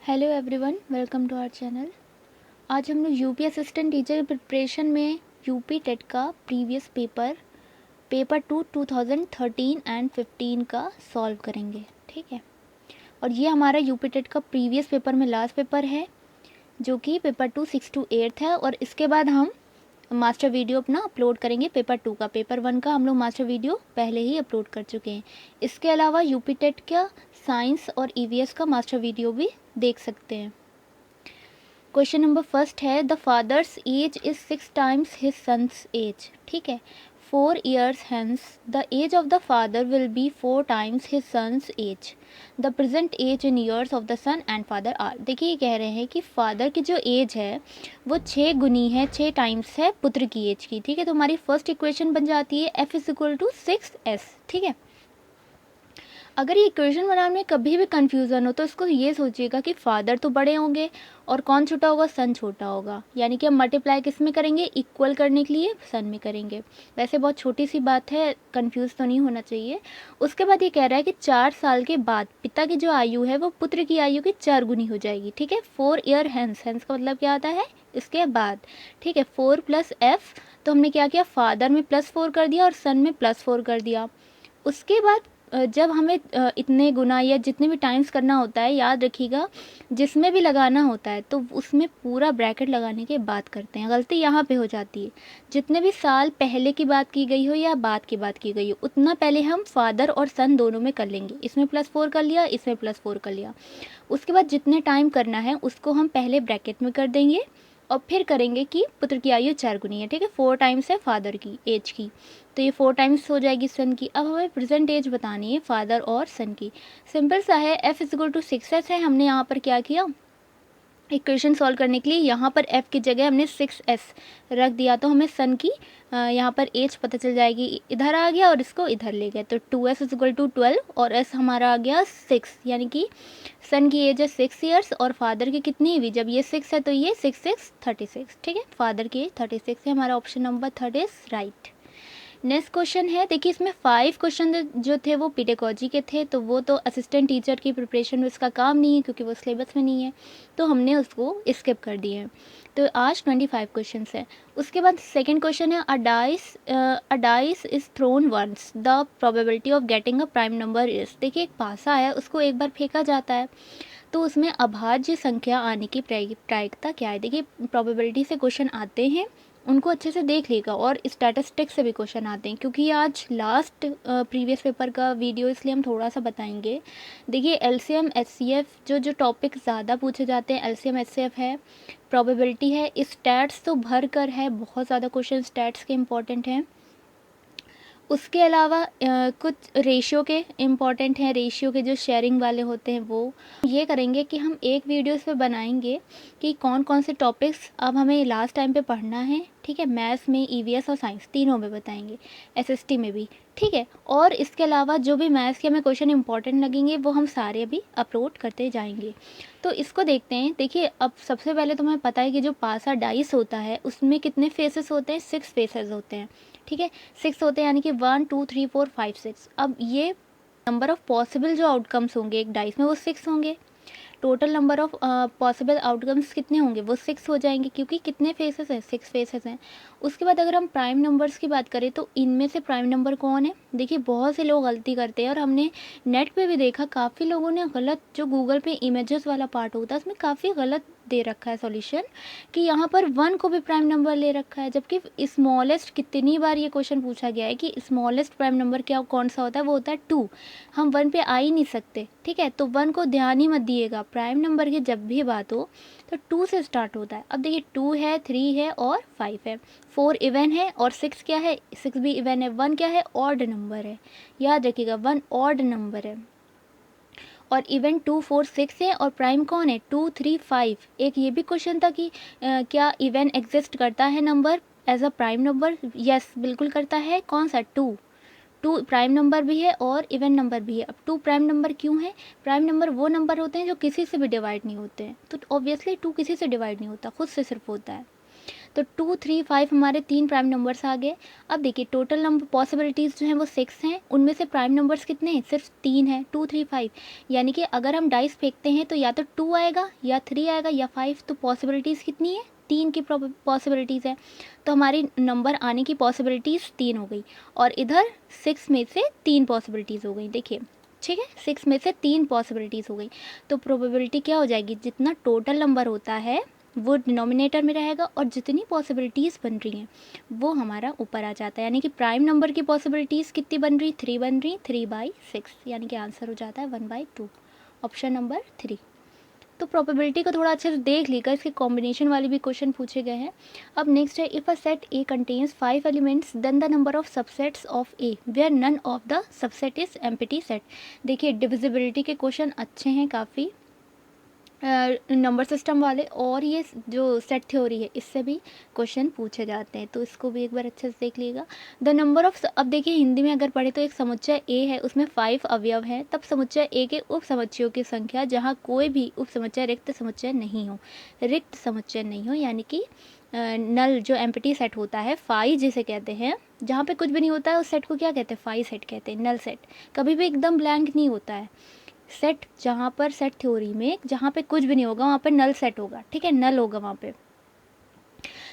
Hello everyone, welcome to our channel. आज हम लोग यूपी असिस्टेंट टीचर की प्रिपरेशन में यूपी टेट का प्रीवियस पेपर 2013 एंड 15 का सॉल्व करेंगे। ठीक है, और ये हमारा यूपी टेट का प्रीवियस पेपर में लास्ट पेपर है, जो कि पेपर 2 6 to 8 है। और इसके बाद हम मास्टर वीडियो अपना अपलोड करेंगे पेपर 2 का। पेपर 1 का हम लोग मास्टर वीडियो पहले ही अपलोड कर चुके हैं। इसके अलावा यूपी टेट का साइंस और ईवीएस का मास्टर वीडियो भी देख सकते हैं। क्वेश्चन नंबर फर्स्ट है, the father's age is 6 times his son's age. ठीक है, 4 years hence the age of the father will be 4 times his son's age. The present age in years of the son and father are. देखिए, ये कह रहे हैं कि father की जो एज है वो 6 गुनी है, 6 टाइम्स है पुत्र की एज की। ठीक है, तो हमारी फर्स्ट इक्वेशन बन जाती है f = 6s। ठीक है, अगर ये इक्वेशन बनाने में कभी भी कंफ्यूजन हो तो इसको ये सोचिएगा कि फादर तो बड़े होंगे और कौन छोटा होगा, सन छोटा होगा। यानी कि हम मल्टीप्लाई किस में करेंगे, इक्वल करने के लिए सन में करेंगे। वैसे बहुत छोटी सी बात है, कंफ्यूज तो नहीं होना चाहिए। उसके बाद ये कह रहा है कि 4 साल के बाद पिता की जो आयु है वो पुत्र की आयु की 4 गुनी हो जाएगी। ठीक है, 4 year hence, हेंस का मतलब क्या आता है, इसके बाद। ठीक है, 4 + f, तो हमने क्या किया, फादर में +4 कर दिया और सन में +4 कर दिया। उसके बाद जब हमें इतने गुना या जितने भी टाइम्स करना होता है, याद रखिएगा जिसमें भी लगाना होता है तो उसमें पूरा ब्रैकेट लगाने के बाद करते हैं। गलती यहाँ पे हो जाती है, जितने भी साल पहले की बात की गई हो या बाद की बात की गई हो उतना पहले हम फादर और सन दोनों में कर लेंगे। इसमें +4 कर लिया, इसमें +4 कर लिया। उसके बाद जितने टाइम करना है उसको हम पहले ब्रैकेट में कर देंगे और फिर करेंगे कि पुत्र की आयु 4 गुनी है। ठीक है, 4 टाइम्स है फादर की एज की, तो ये 4 टाइम्स हो जाएगी सन की। अब हमें प्रेजेंट एज बतानी है फादर और सन की। सिंपल सा है, f = 6s है। हमने यहाँ पर क्या किया, इक्वेशन सॉल्व करने के लिए यहाँ पर f की जगह हमने 6s रख दिया, तो हमें सन की यहाँ पर एज पता चल जाएगी। इधर आ गया और इसको इधर ले गया, तो 2s = 12 और s हमारा आ गया 6, यानी कि सन की एज है 6 years और फादर की कितनी हुई, जब ये 6 है तो ये 6 6 36। ठीक है, फादर की एज 36 है। हमारा option number 3 is right. Next question है, देखिए इसमें 5 क्वेश्चन जो थे वो पेडागोजी के थे, तो वो तो असिस्टेंट टीचर की प्रिपरेशन में उसका काम नहीं है क्योंकि वो सिलेबस में नहीं है, तो हमने उसको स्किप कर दिए हैं। तो आज 25 क्वेश्चन है। उसके बाद सेकंड क्वेश्चन है, a dice is thrown once, the probability of getting a prime number is. देखिए, एक पासा है, उसको एक बार फेंका जाता है तो उसमें अभाज्य संख्या आने की प्रायिकता क्या है। देखिए, प्रोबेबिलिटी से क्वेश्चन आते हैं, उनको अच्छे से देख लेगा, और स्टैटिस्टिक्स से भी क्वेश्चन आते हैं। क्योंकि आज लास्ट प्रीवियस पेपर का वीडियो, इसलिए हम थोड़ा सा बताएंगे। देखिए, एलसीएम एचसीएफ जो टॉपिक ज़्यादा पूछे जाते हैं, एलसीएम एचसीएफ है, प्रोबेबिलिटी है, स्टैट्स तो भर कर है, बहुत ज़्यादा क्वेश्चन स्टैट्स के इंपॉर्टेंट हैं। उसके अलावा कुछ रेशियो के इम्पॉर्टेंट हैं, रेशियो के जो शेयरिंग वाले होते हैं वो। ये करेंगे कि हम एक वीडियो इस पर बनाएंगे कि कौन कौन से टॉपिक्स अब हमें लास्ट टाइम पे पढ़ना है। ठीक है, मैथ्स में, ईवीएस और साइंस तीनों में बताएंगे, एसएसटी में भी। ठीक है, और इसके अलावा जो भी मैथ्स के हमें क्वेश्चन इंपॉर्टेंट लगेंगे वो हम सारे भी अपलोड करते जाएंगे। तो इसको देखते हैं। देखिए, अब सबसे पहले तो हमें पता है कि जो पासा डाइस होता है उसमें कितने फेसेस होते हैं, 6 फेसेस होते हैं। ठीक है, 6 होते हैं, यानी कि 1 2 3 4 5 6। अब ये नंबर ऑफ पॉसिबल जो आउटकम्स होंगे एक डाइस में वो 6 होंगे। Total number of possible outcomes कितने होंगे, वो 6 हो जाएंगे, क्योंकि कितने फेसेस हैं, 6 फेसेस हैं। उसके बाद अगर हम प्राइम नंबर्स की बात करें तो इनमें से प्राइम नंबर कौन है। देखिए, बहुत से लोग गलती करते हैं, और हमने नेट पे भी देखा काफ़ी लोगों ने गलत, जो गूगल पे इमेजेस वाला पार्ट होता है उसमें काफ़ी गलत दे रखा है सॉल्यूशन, कि यहाँ पर 1 को भी प्राइम नंबर ले रखा है, जबकि स्मॉलेस्ट, कितनी बार ये क्वेश्चन पूछा गया है कि स्मॉलेस्ट प्राइम नंबर क्या कौन सा होता है, वो होता है 2। हम 1 पे आ ही नहीं सकते। ठीक है, तो 1 को ध्यान ही मत दिएगा, प्राइम नंबर की जब भी बात हो तो 2 से स्टार्ट होता है। अब देखिए, 2 है, 3 है और 5 है, 4 इवन है और 6 क्या है, 6 भी इवन है। 1 क्या है, ऑड नंबर है, याद रखिएगा 1 ऑड नंबर है। और इवन 2 4 6 है, और प्राइम कौन है, 2 3 5। एक ये भी क्वेश्चन था कि क्या इवन एग्जिस्ट करता है number as a prime number. Yes, बिल्कुल करता है। कौन सा, 2 प्राइम नंबर भी है और इवन नंबर भी है। अब 2 प्राइम नंबर क्यों है, प्राइम नंबर वो नंबर होते हैं जो किसी से भी डिवाइड नहीं होते हैं, तो ऑब्वियसली 2 किसी से डिवाइड नहीं होता, खुद से सिर्फ होता है। तो 2, 3, 5 हमारे 3 प्राइम नंबर्स आ गए। अब देखिए टोटल नंबर पॉसिबिलिटीज़ जो हैं वो 6 हैं, उनमें से प्राइम नंबर्स कितने हैं, सिर्फ 3 हैं, 2, 3, 5। यानी कि अगर हम डाइस फेंकते हैं तो या तो 2 आएगा या 3 आएगा या 5। तो पॉसिबिलिटीज़ कितनी है, 3 की पॉसिबिलिटीज़ है। तो हमारी नंबर आने की पॉसिबिलिटीज़ 3 हो गई, और इधर 6 में से 3 पॉसिबिलिटीज़ हो गई। देखिए ठीक है, 6 में से 3 पॉसिबिलिटीज़ हो गई। तो प्रोबेबिलिटी क्या हो जाएगी, जितना टोटल नंबर होता है वो डिनोमिनेटर में रहेगा, और जितनी पॉसिबिलिटीज़ बन रही हैं वो हमारा ऊपर आ जाता है। यानी कि प्राइम नंबर की पॉसिबिलिटीज़ कितनी बन रही, 3 बन रही, 3/6, यानी कि आंसर हो जाता है 1/2, ऑप्शन नंबर 3। तो प्रोबेबिलिटी को थोड़ा अच्छे से देख लीजिएगा, इसके कॉम्बिनेशन वाले भी क्वेश्चन पूछे गए हैं। अब नेक्स्ट है, if a set A contains 5 elements then the number of subsets of A where none of the subset is empty set. देखिए डिविजिबिलिटी के क्वेश्चन अच्छे हैं काफ़ी, नंबर सिस्टम वाले, और ये जो सेट थ्योरी है इससे भी क्वेश्चन पूछे जाते हैं, तो इसको भी एक बार अच्छे से देख लीजिएगा। द नंबर ऑफ, अब देखिए हिंदी में अगर पढ़े तो एक समुच्चय ए है, उसमें 5 अवयव हैं, तब समुच्चय ए के उप समुच्चयों की संख्या जहाँ कोई भी उप समुच्चय रिक्त समुच्चय नहीं हो, रिक्त समुच्चय नहीं हो, यानी कि नल जो एम्प्टी सेट होता है, फाई जिसे कहते हैं, जहाँ पे कुछ भी नहीं होता है उस सेट को क्या कहते हैं, फाई सेट कहते हैं। नल सेट कभी भी एकदम ब्लैंक नहीं होता है। सेट जहाँ पर, सेट थ्योरी में जहाँ पे कुछ भी नहीं होगा वहाँ पे नल सेट होगा, ठीक है, नल होगा वहाँ पे।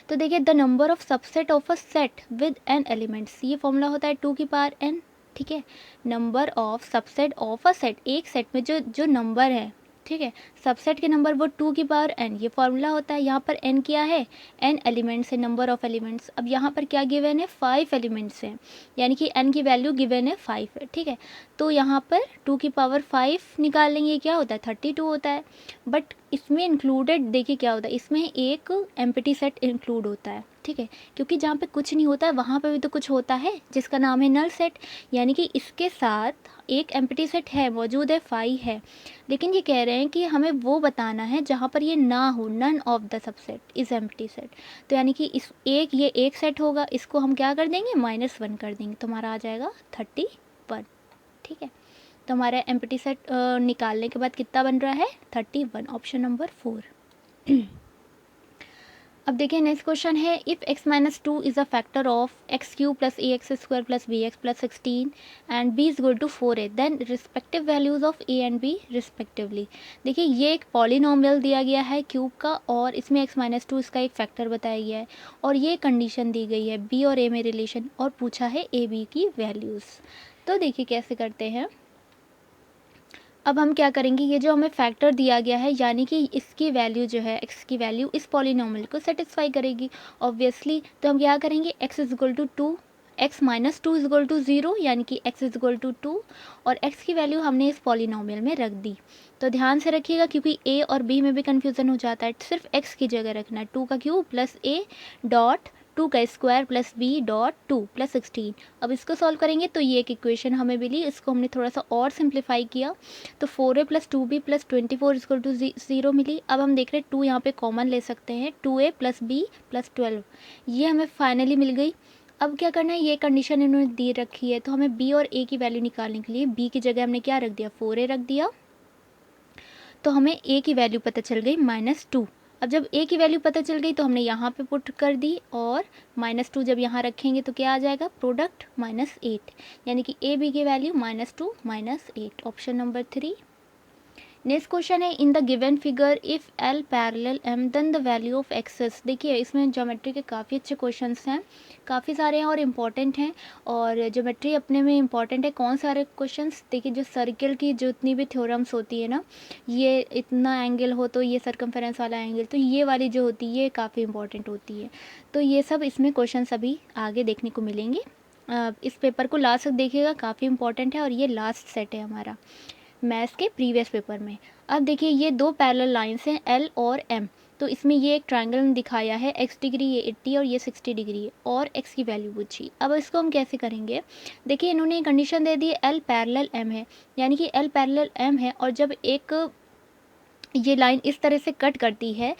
तो देखिए the number of subset of a set with n elements, ये फॉर्मूला होता है 2 की पावर n, ठीक है। Number of subset of a set, एक सेट में जो जो नंबर है, ठीक है, सबसेट के नंबर वो 2 की पावर n, ये फॉर्मूला होता है। यहाँ पर n क्या है, n एलिमेंट्स है, नंबर ऑफ एलिमेंट्स। अब यहाँ पर क्या गिवन है, 5 एलिमेंट्स हैं, यानी कि n की वैल्यू गिवन है 5 है, ठीक है। तो यहाँ पर 2 की पावर 5 निकाल लेंगे, क्या होता है 32 होता है। बट इसमें इंक्लूडेड देखिए क्या होता है, इसमें एक एम्प्टी सेट इंक्लूड होता है, ठीक है, क्योंकि जहाँ पे कुछ नहीं होता है वहाँ पे भी तो कुछ होता है जिसका नाम है नल सेट। यानी कि इसके साथ एक एम्प्टी सेट है, मौजूद है, 5 है, लेकिन ये कह रहे हैं कि हमें वो बताना है जहाँ पर ये ना हो, none of the subset is empty set. तो यानी कि इस एक, ये एक सेट होगा, इसको हम क्या कर देंगे, -1 कर देंगे, तो हमारा आ जाएगा 31, ठीक है। तो हमारा एम्प्टी सेट निकालने के बाद कितना बन रहा है, 31, ऑप्शन नंबर 4। अब देखिए नेक्स्ट क्वेश्चन है, if x-2 is a factor of x³ + ax² + bx + 16 and b is equal to 4a then respective values of a and b respectively. देखिए ये एक पॉलिनोमियल दिया गया है क्यूब का, और इसमें x-2 इसका एक फैक्टर बताया गया है, और ये कंडीशन दी गई है b और a में रिलेशन, और पूछा है a b की वैल्यूज़। तो देखिए कैसे करते हैं। अब हम क्या करेंगे, ये जो हमें फैक्टर दिया गया है, यानी कि इसकी वैल्यू जो है, x की वैल्यू इस पॉलिनोमियल को सेटिस्फाई करेगी ऑब्वियसली। तो हम क्या करेंगे, x is equal to 2, x-2 is equal to 0, यानी कि x इज इक्वल टू 2, और x की वैल्यू हमने इस पॉलिनोमियल में रख दी। तो ध्यान से रखिएगा क्योंकि a और b में भी कन्फ्यूज़न हो जाता है, सिर्फ x की जगह रखना है, 2 का क्यूब प्लस a डॉट 2 का square plus b dot 2 plus 16। अब इसको सॉल्व करेंगे तो ये एक इक्वेशन हमें मिली, इसको हमने थोड़ा सा और सिंप्लीफाई किया, तो 4a plus 2b plus 24 equal to 0 मिली। अब हम देख रहे हैं 2 यहाँ पे कॉमन ले सकते हैं, 2a प्लस b प्लस 12, ये हमें फाइनली मिल गई। अब क्या करना है, ये कंडीशन इन्होंने दी रखी है, तो हमें b और a की वैल्यू निकालने के लिए b की जगह हमने क्या रख दिया, 4a रख दिया, तो हमें a की वैल्यू पता चल गई -2। अब जब a की वैल्यू पता चल गई तो हमने यहाँ पे पुट कर दी, और -2 जब यहाँ रखेंगे तो क्या आ जाएगा, प्रोडक्ट -8, यानी कि a b की value -2 -8, option number 3। Next question है, in the given figure if L parallel M then the value of x. देखिए इसमें ज्योमेट्री के काफ़ी अच्छे क्वेश्चंस हैं, काफ़ी सारे हैं और इम्पॉर्टेंट हैं, और ज्योमेट्री अपने में इम्पॉर्टेंट है। कौन सारे क्वेश्चंस, देखिए जो सर्किल की जितनी भी थ्योरम्स होती है ना, ये इतना एंगल हो तो ये सर्कमफेरेंस वाला एंगल, तो ये वाली जो होती है ये काफ़ी इंपॉर्टेंट होती है। तो ये सब इसमें क्वेश्चन अभी आगे देखने को मिलेंगे। इस पेपर को लास्ट तक देखिएगा, काफ़ी इंपॉर्टेंट है, और ये लास्ट सेट है हमारा मैथ्स के प्रीवियस पेपर में। अब देखिए ये दो पैरेलल लाइंस हैं L और M, तो इसमें ये एक ट्रायंगल दिखाया है, x डिग्री ये 80 और ये 60 डिग्री है, और x की वैल्यू पूछी। अब इसको हम कैसे करेंगे, देखिए इन्होंने कंडीशन दे दी L पैरेलल M है, यानी कि L पैरेलल M है, और जब एक ये लाइन इस तरह से कट करती है,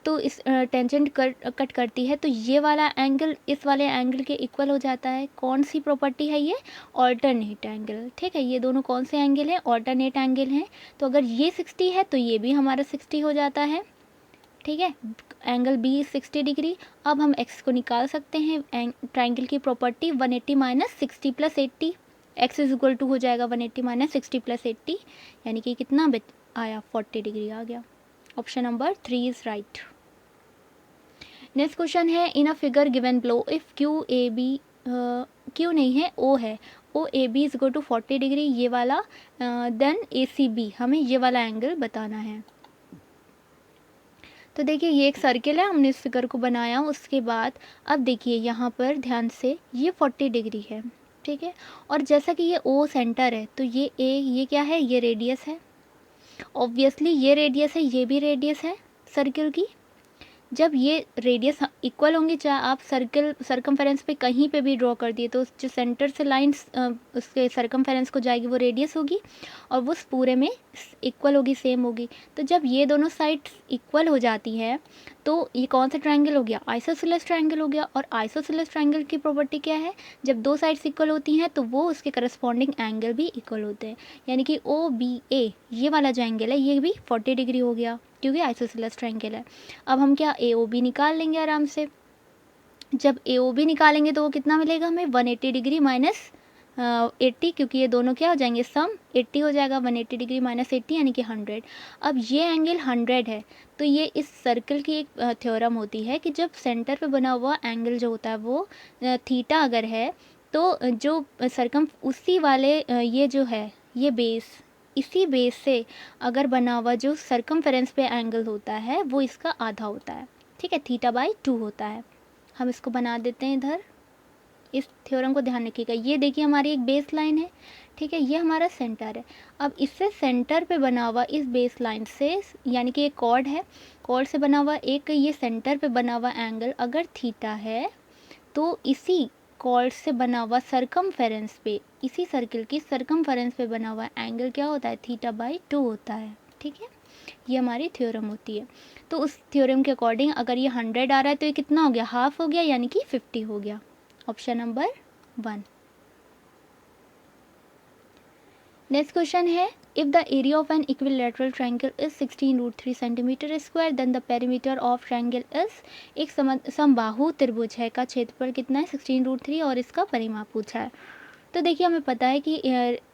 तो इस टेंजेंट कट करती है, तो ये वाला एंगल इस वाले एंगल के इक्वल हो जाता है। कौन सी प्रॉपर्टी है ये, ऑल्टरनेट एंगल, ठीक है। ये दोनों कौन से एंगल हैं, ऑल्टरनेट एंगल हैं। तो अगर ये 60 है तो ये भी हमारा 60 हो जाता है, ठीक है, एंगल बी 60 डिग्री। अब हम एक्स को निकाल सकते हैं, ट्राइंगल की property 180 minus 60 plus 80, x is equal to हो जाएगा 180 माइनस 60 प्लस 80, यानी कि कितना आया 40 डिग्री आ गया। Option number 3 is right. Next question है, in a figure given below if Q A B, Q नहीं है ओ है, O A B is equal to 40 degree ये वाला, देन ए सी बी, हमें ये वाला एंगल बताना है। तो देखिए ये एक सर्किल है, हमने इस फिगर को बनाया, उसके बाद अब देखिए यहाँ पर ध्यान से ये 40 डिग्री है, ठीक है, और जैसा कि ये ओ सेंटर है तो ये ए, ये क्या है, ये रेडियस है, ऑब्वियसली ये रेडियस है, ये भी रेडियस है सर्किल की। जब ये रेडियस इक्वल होंगे, चाहे आप सर्कल सरकमफेरेंस पे कहीं पे भी ड्रॉ कर दिए, तो जो सेंटर से लाइन उसके सरकमफेरेंस को जाएगी वो रेडियस होगी, और वो पूरे में इक्वल होगी, सेम होगी। तो जब ये दोनों साइड्स इक्वल हो जाती है तो ये कौन सा ट्रायंगल हो गया, आइसोसेलेस ट्रायंगल हो गया। और आइसोसेलेस ट्रायंगल की प्रॉपर्टी क्या है, जब दो साइड्स इक्वल होती हैं तो वो उसके करस्पॉन्डिंग एंगल भी इक्वल होते हैं, यानी कि ओ बी ए ये वाला जो एंगल है ये भी 40 डिग्री हो गया क्योंकि आइसोसेलेस ट्रायंगल है। अब हम क्या ए ओ बी निकाल लेंगे आराम से। जब ए ओ बी निकालेंगे तो वो कितना मिलेगा हमें, 180 डिग्री माइनस 80, क्योंकि ये दोनों क्या हो जाएंगे, सम 80 हो जाएगा, 180 डिग्री माइनस 80 यानी कि 100। अब ये एंगल 100 है, तो ये इस सर्कल की एक थ्योरम होती है कि जब सेंटर पे बना हुआ एंगल जो होता है वो थीटा अगर है, तो जो सरकम उसी वाले ये जो है ये बेस, इसी बेस से अगर बना हुआ जो सरकमफेरेंस पे एंगल होता है वो इसका आधा होता है, ठीक है, थीटा बाई 2 होता है। हम इसको बना देते हैं इधर, इस थ्योरम को ध्यान रखिएगा। ये देखिए हमारी एक बेस लाइन है, ठीक है, ये हमारा सेंटर है। अब इससे सेंटर पे बना हुआ इस बेस लाइन से, यानी कि एक कॉर्ड है, कॉर्ड से बना हुआ एक ये सेंटर पे बना हुआ एंगल अगर थीटा है, तो इसी कॉर्ड से बना हुआ सरकमफेरेंस पे, इसी सर्किल की सरकमफेरेंस पे बना हुआ एंगल क्या होता है, थीटा बाई 2 होता है, ठीक है। ये हमारी थ्योरम होती है। तो उस थ्योरम के अकॉर्डिंग अगर ये 100 आ रहा है तो ये कितना हो गया, हाफ हो गया, यानी कि 50 हो गया। Option number 1। नेक्स्ट क्वेश्चन है, if the area of an equilateral triangle is 16√3 centimetre square then the perimeter of triangle is, एक समबाहु त्रिभुज है का क्षेत्रफल कितना है 16√3 और इसका परिमाप पूछा है। तो देखिए हमें पता है कि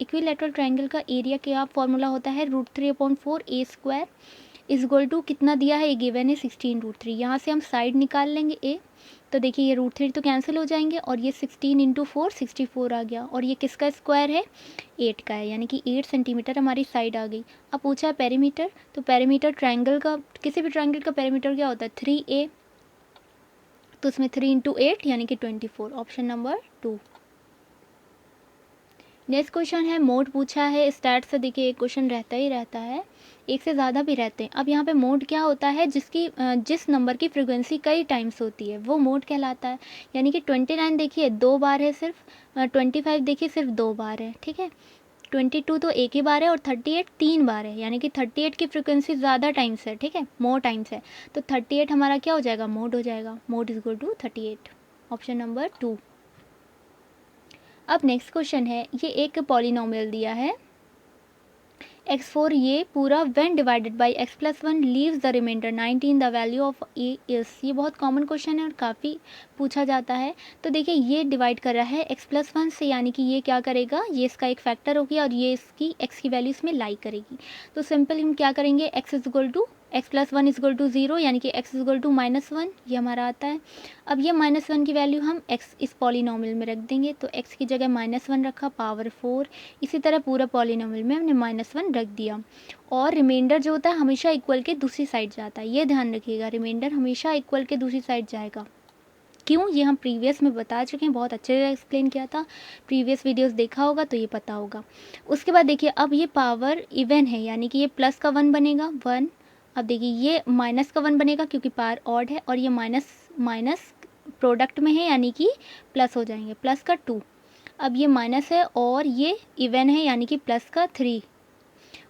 इक्विलैटरल ट्रायंगल का एरिया क्या फॉर्मूला होता है, √3/4 ए स्क्वायर इज इक्वल टू कितना दिया है, ये गिवन है 16√3। यहाँ से हम साइड निकाल लेंगे ए, तो देखिए ये √3 तो कैंसिल हो जाएंगे और ये 16 इंटू 4 64 आ गया, और ये किसका स्क्वायर है, 8 का है, यानी कि 8 सेंटीमीटर हमारी साइड आ गई। अब पूछा है पेरीमीटर, तो पेरीमीटर ट्रायंगल का, किसी भी ट्रायंगल का पेरीमीटर क्या होता है 3a, तो उसमें 3 इंटू 8 यानी कि 24। Option number 2। नेक्स्ट क्वेश्चन है, मोड पूछा है, स्टार्ट से देखिए एक क्वेश्चन रहता ही रहता है, एक से ज़्यादा भी रहते हैं। अब यहाँ पे मोड क्या होता है, जिस नंबर की फ्रिक्वेंसी कई टाइम्स होती है वो मोड कहलाता है। यानी कि 29 देखिए 2 बार है सिर्फ, 25 देखिए सिर्फ 2 बार है, ठीक है, 22 तो एक ही बार है, और 38 3 बार है, यानी कि 38 की फ्रिक्वेंसी ज़्यादा टाइम्स है, ठीक है, मोर टाइम्स है, तो 38 हमारा क्या हो जाएगा, मोड हो जाएगा, mode is equal to 38। Option number 2। अब नेक्स्ट क्वेश्चन है, ये एक पॉलिनोमियल दिया है x4, ये पूरा when divided by x+1 leaves the remainder 19, the value of a is, ये बहुत कॉमन क्वेश्चन है और काफ़ी पूछा जाता है। तो देखिए ये डिवाइड कर रहा है x+1 से, यानी कि ये क्या करेगा, ये इसका एक फैक्टर होगी और ये इसकी x की वैल्यू इसमें लाई करेगी। तो सिंपल हम क्या करेंगे, x is equal to x+1 is equal to 0, यानी कि x इज इक्वल टू -1, ये हमारा आता है। अब ये -1 की वैल्यू हम x इस पॉलिनोमियल में रख देंगे, तो x की जगह -1 रखा, पावर 4, इसी तरह पूरा पॉलिनोमियल में हमने -1 रख दिया। और रिमाइंडर जो होता है हमेशा इक्वल के दूसरी साइड जाता है, ये ध्यान रखिएगा, रिमाइंडर हमेशा इक्वल के दूसरी साइड जाएगा। क्यों, ये हम प्रीवियस में बता चुके हैं, बहुत अच्छे से एक्सप्लेन किया था, प्रीवियस वीडियोस देखा होगा तो ये पता होगा। उसके बाद देखिए अब ये पावर इवन है, यानी कि ये प्लस का 1 बनेगा 1। अब देखिए ये माइनस का 1 बनेगा क्योंकि पावर ऑड है, और ये माइनस माइनस प्रोडक्ट में है यानी कि प्लस हो जाएंगे, प्लस का 2। अब ये माइनस है और ये इवन है यानी कि प्लस का 3।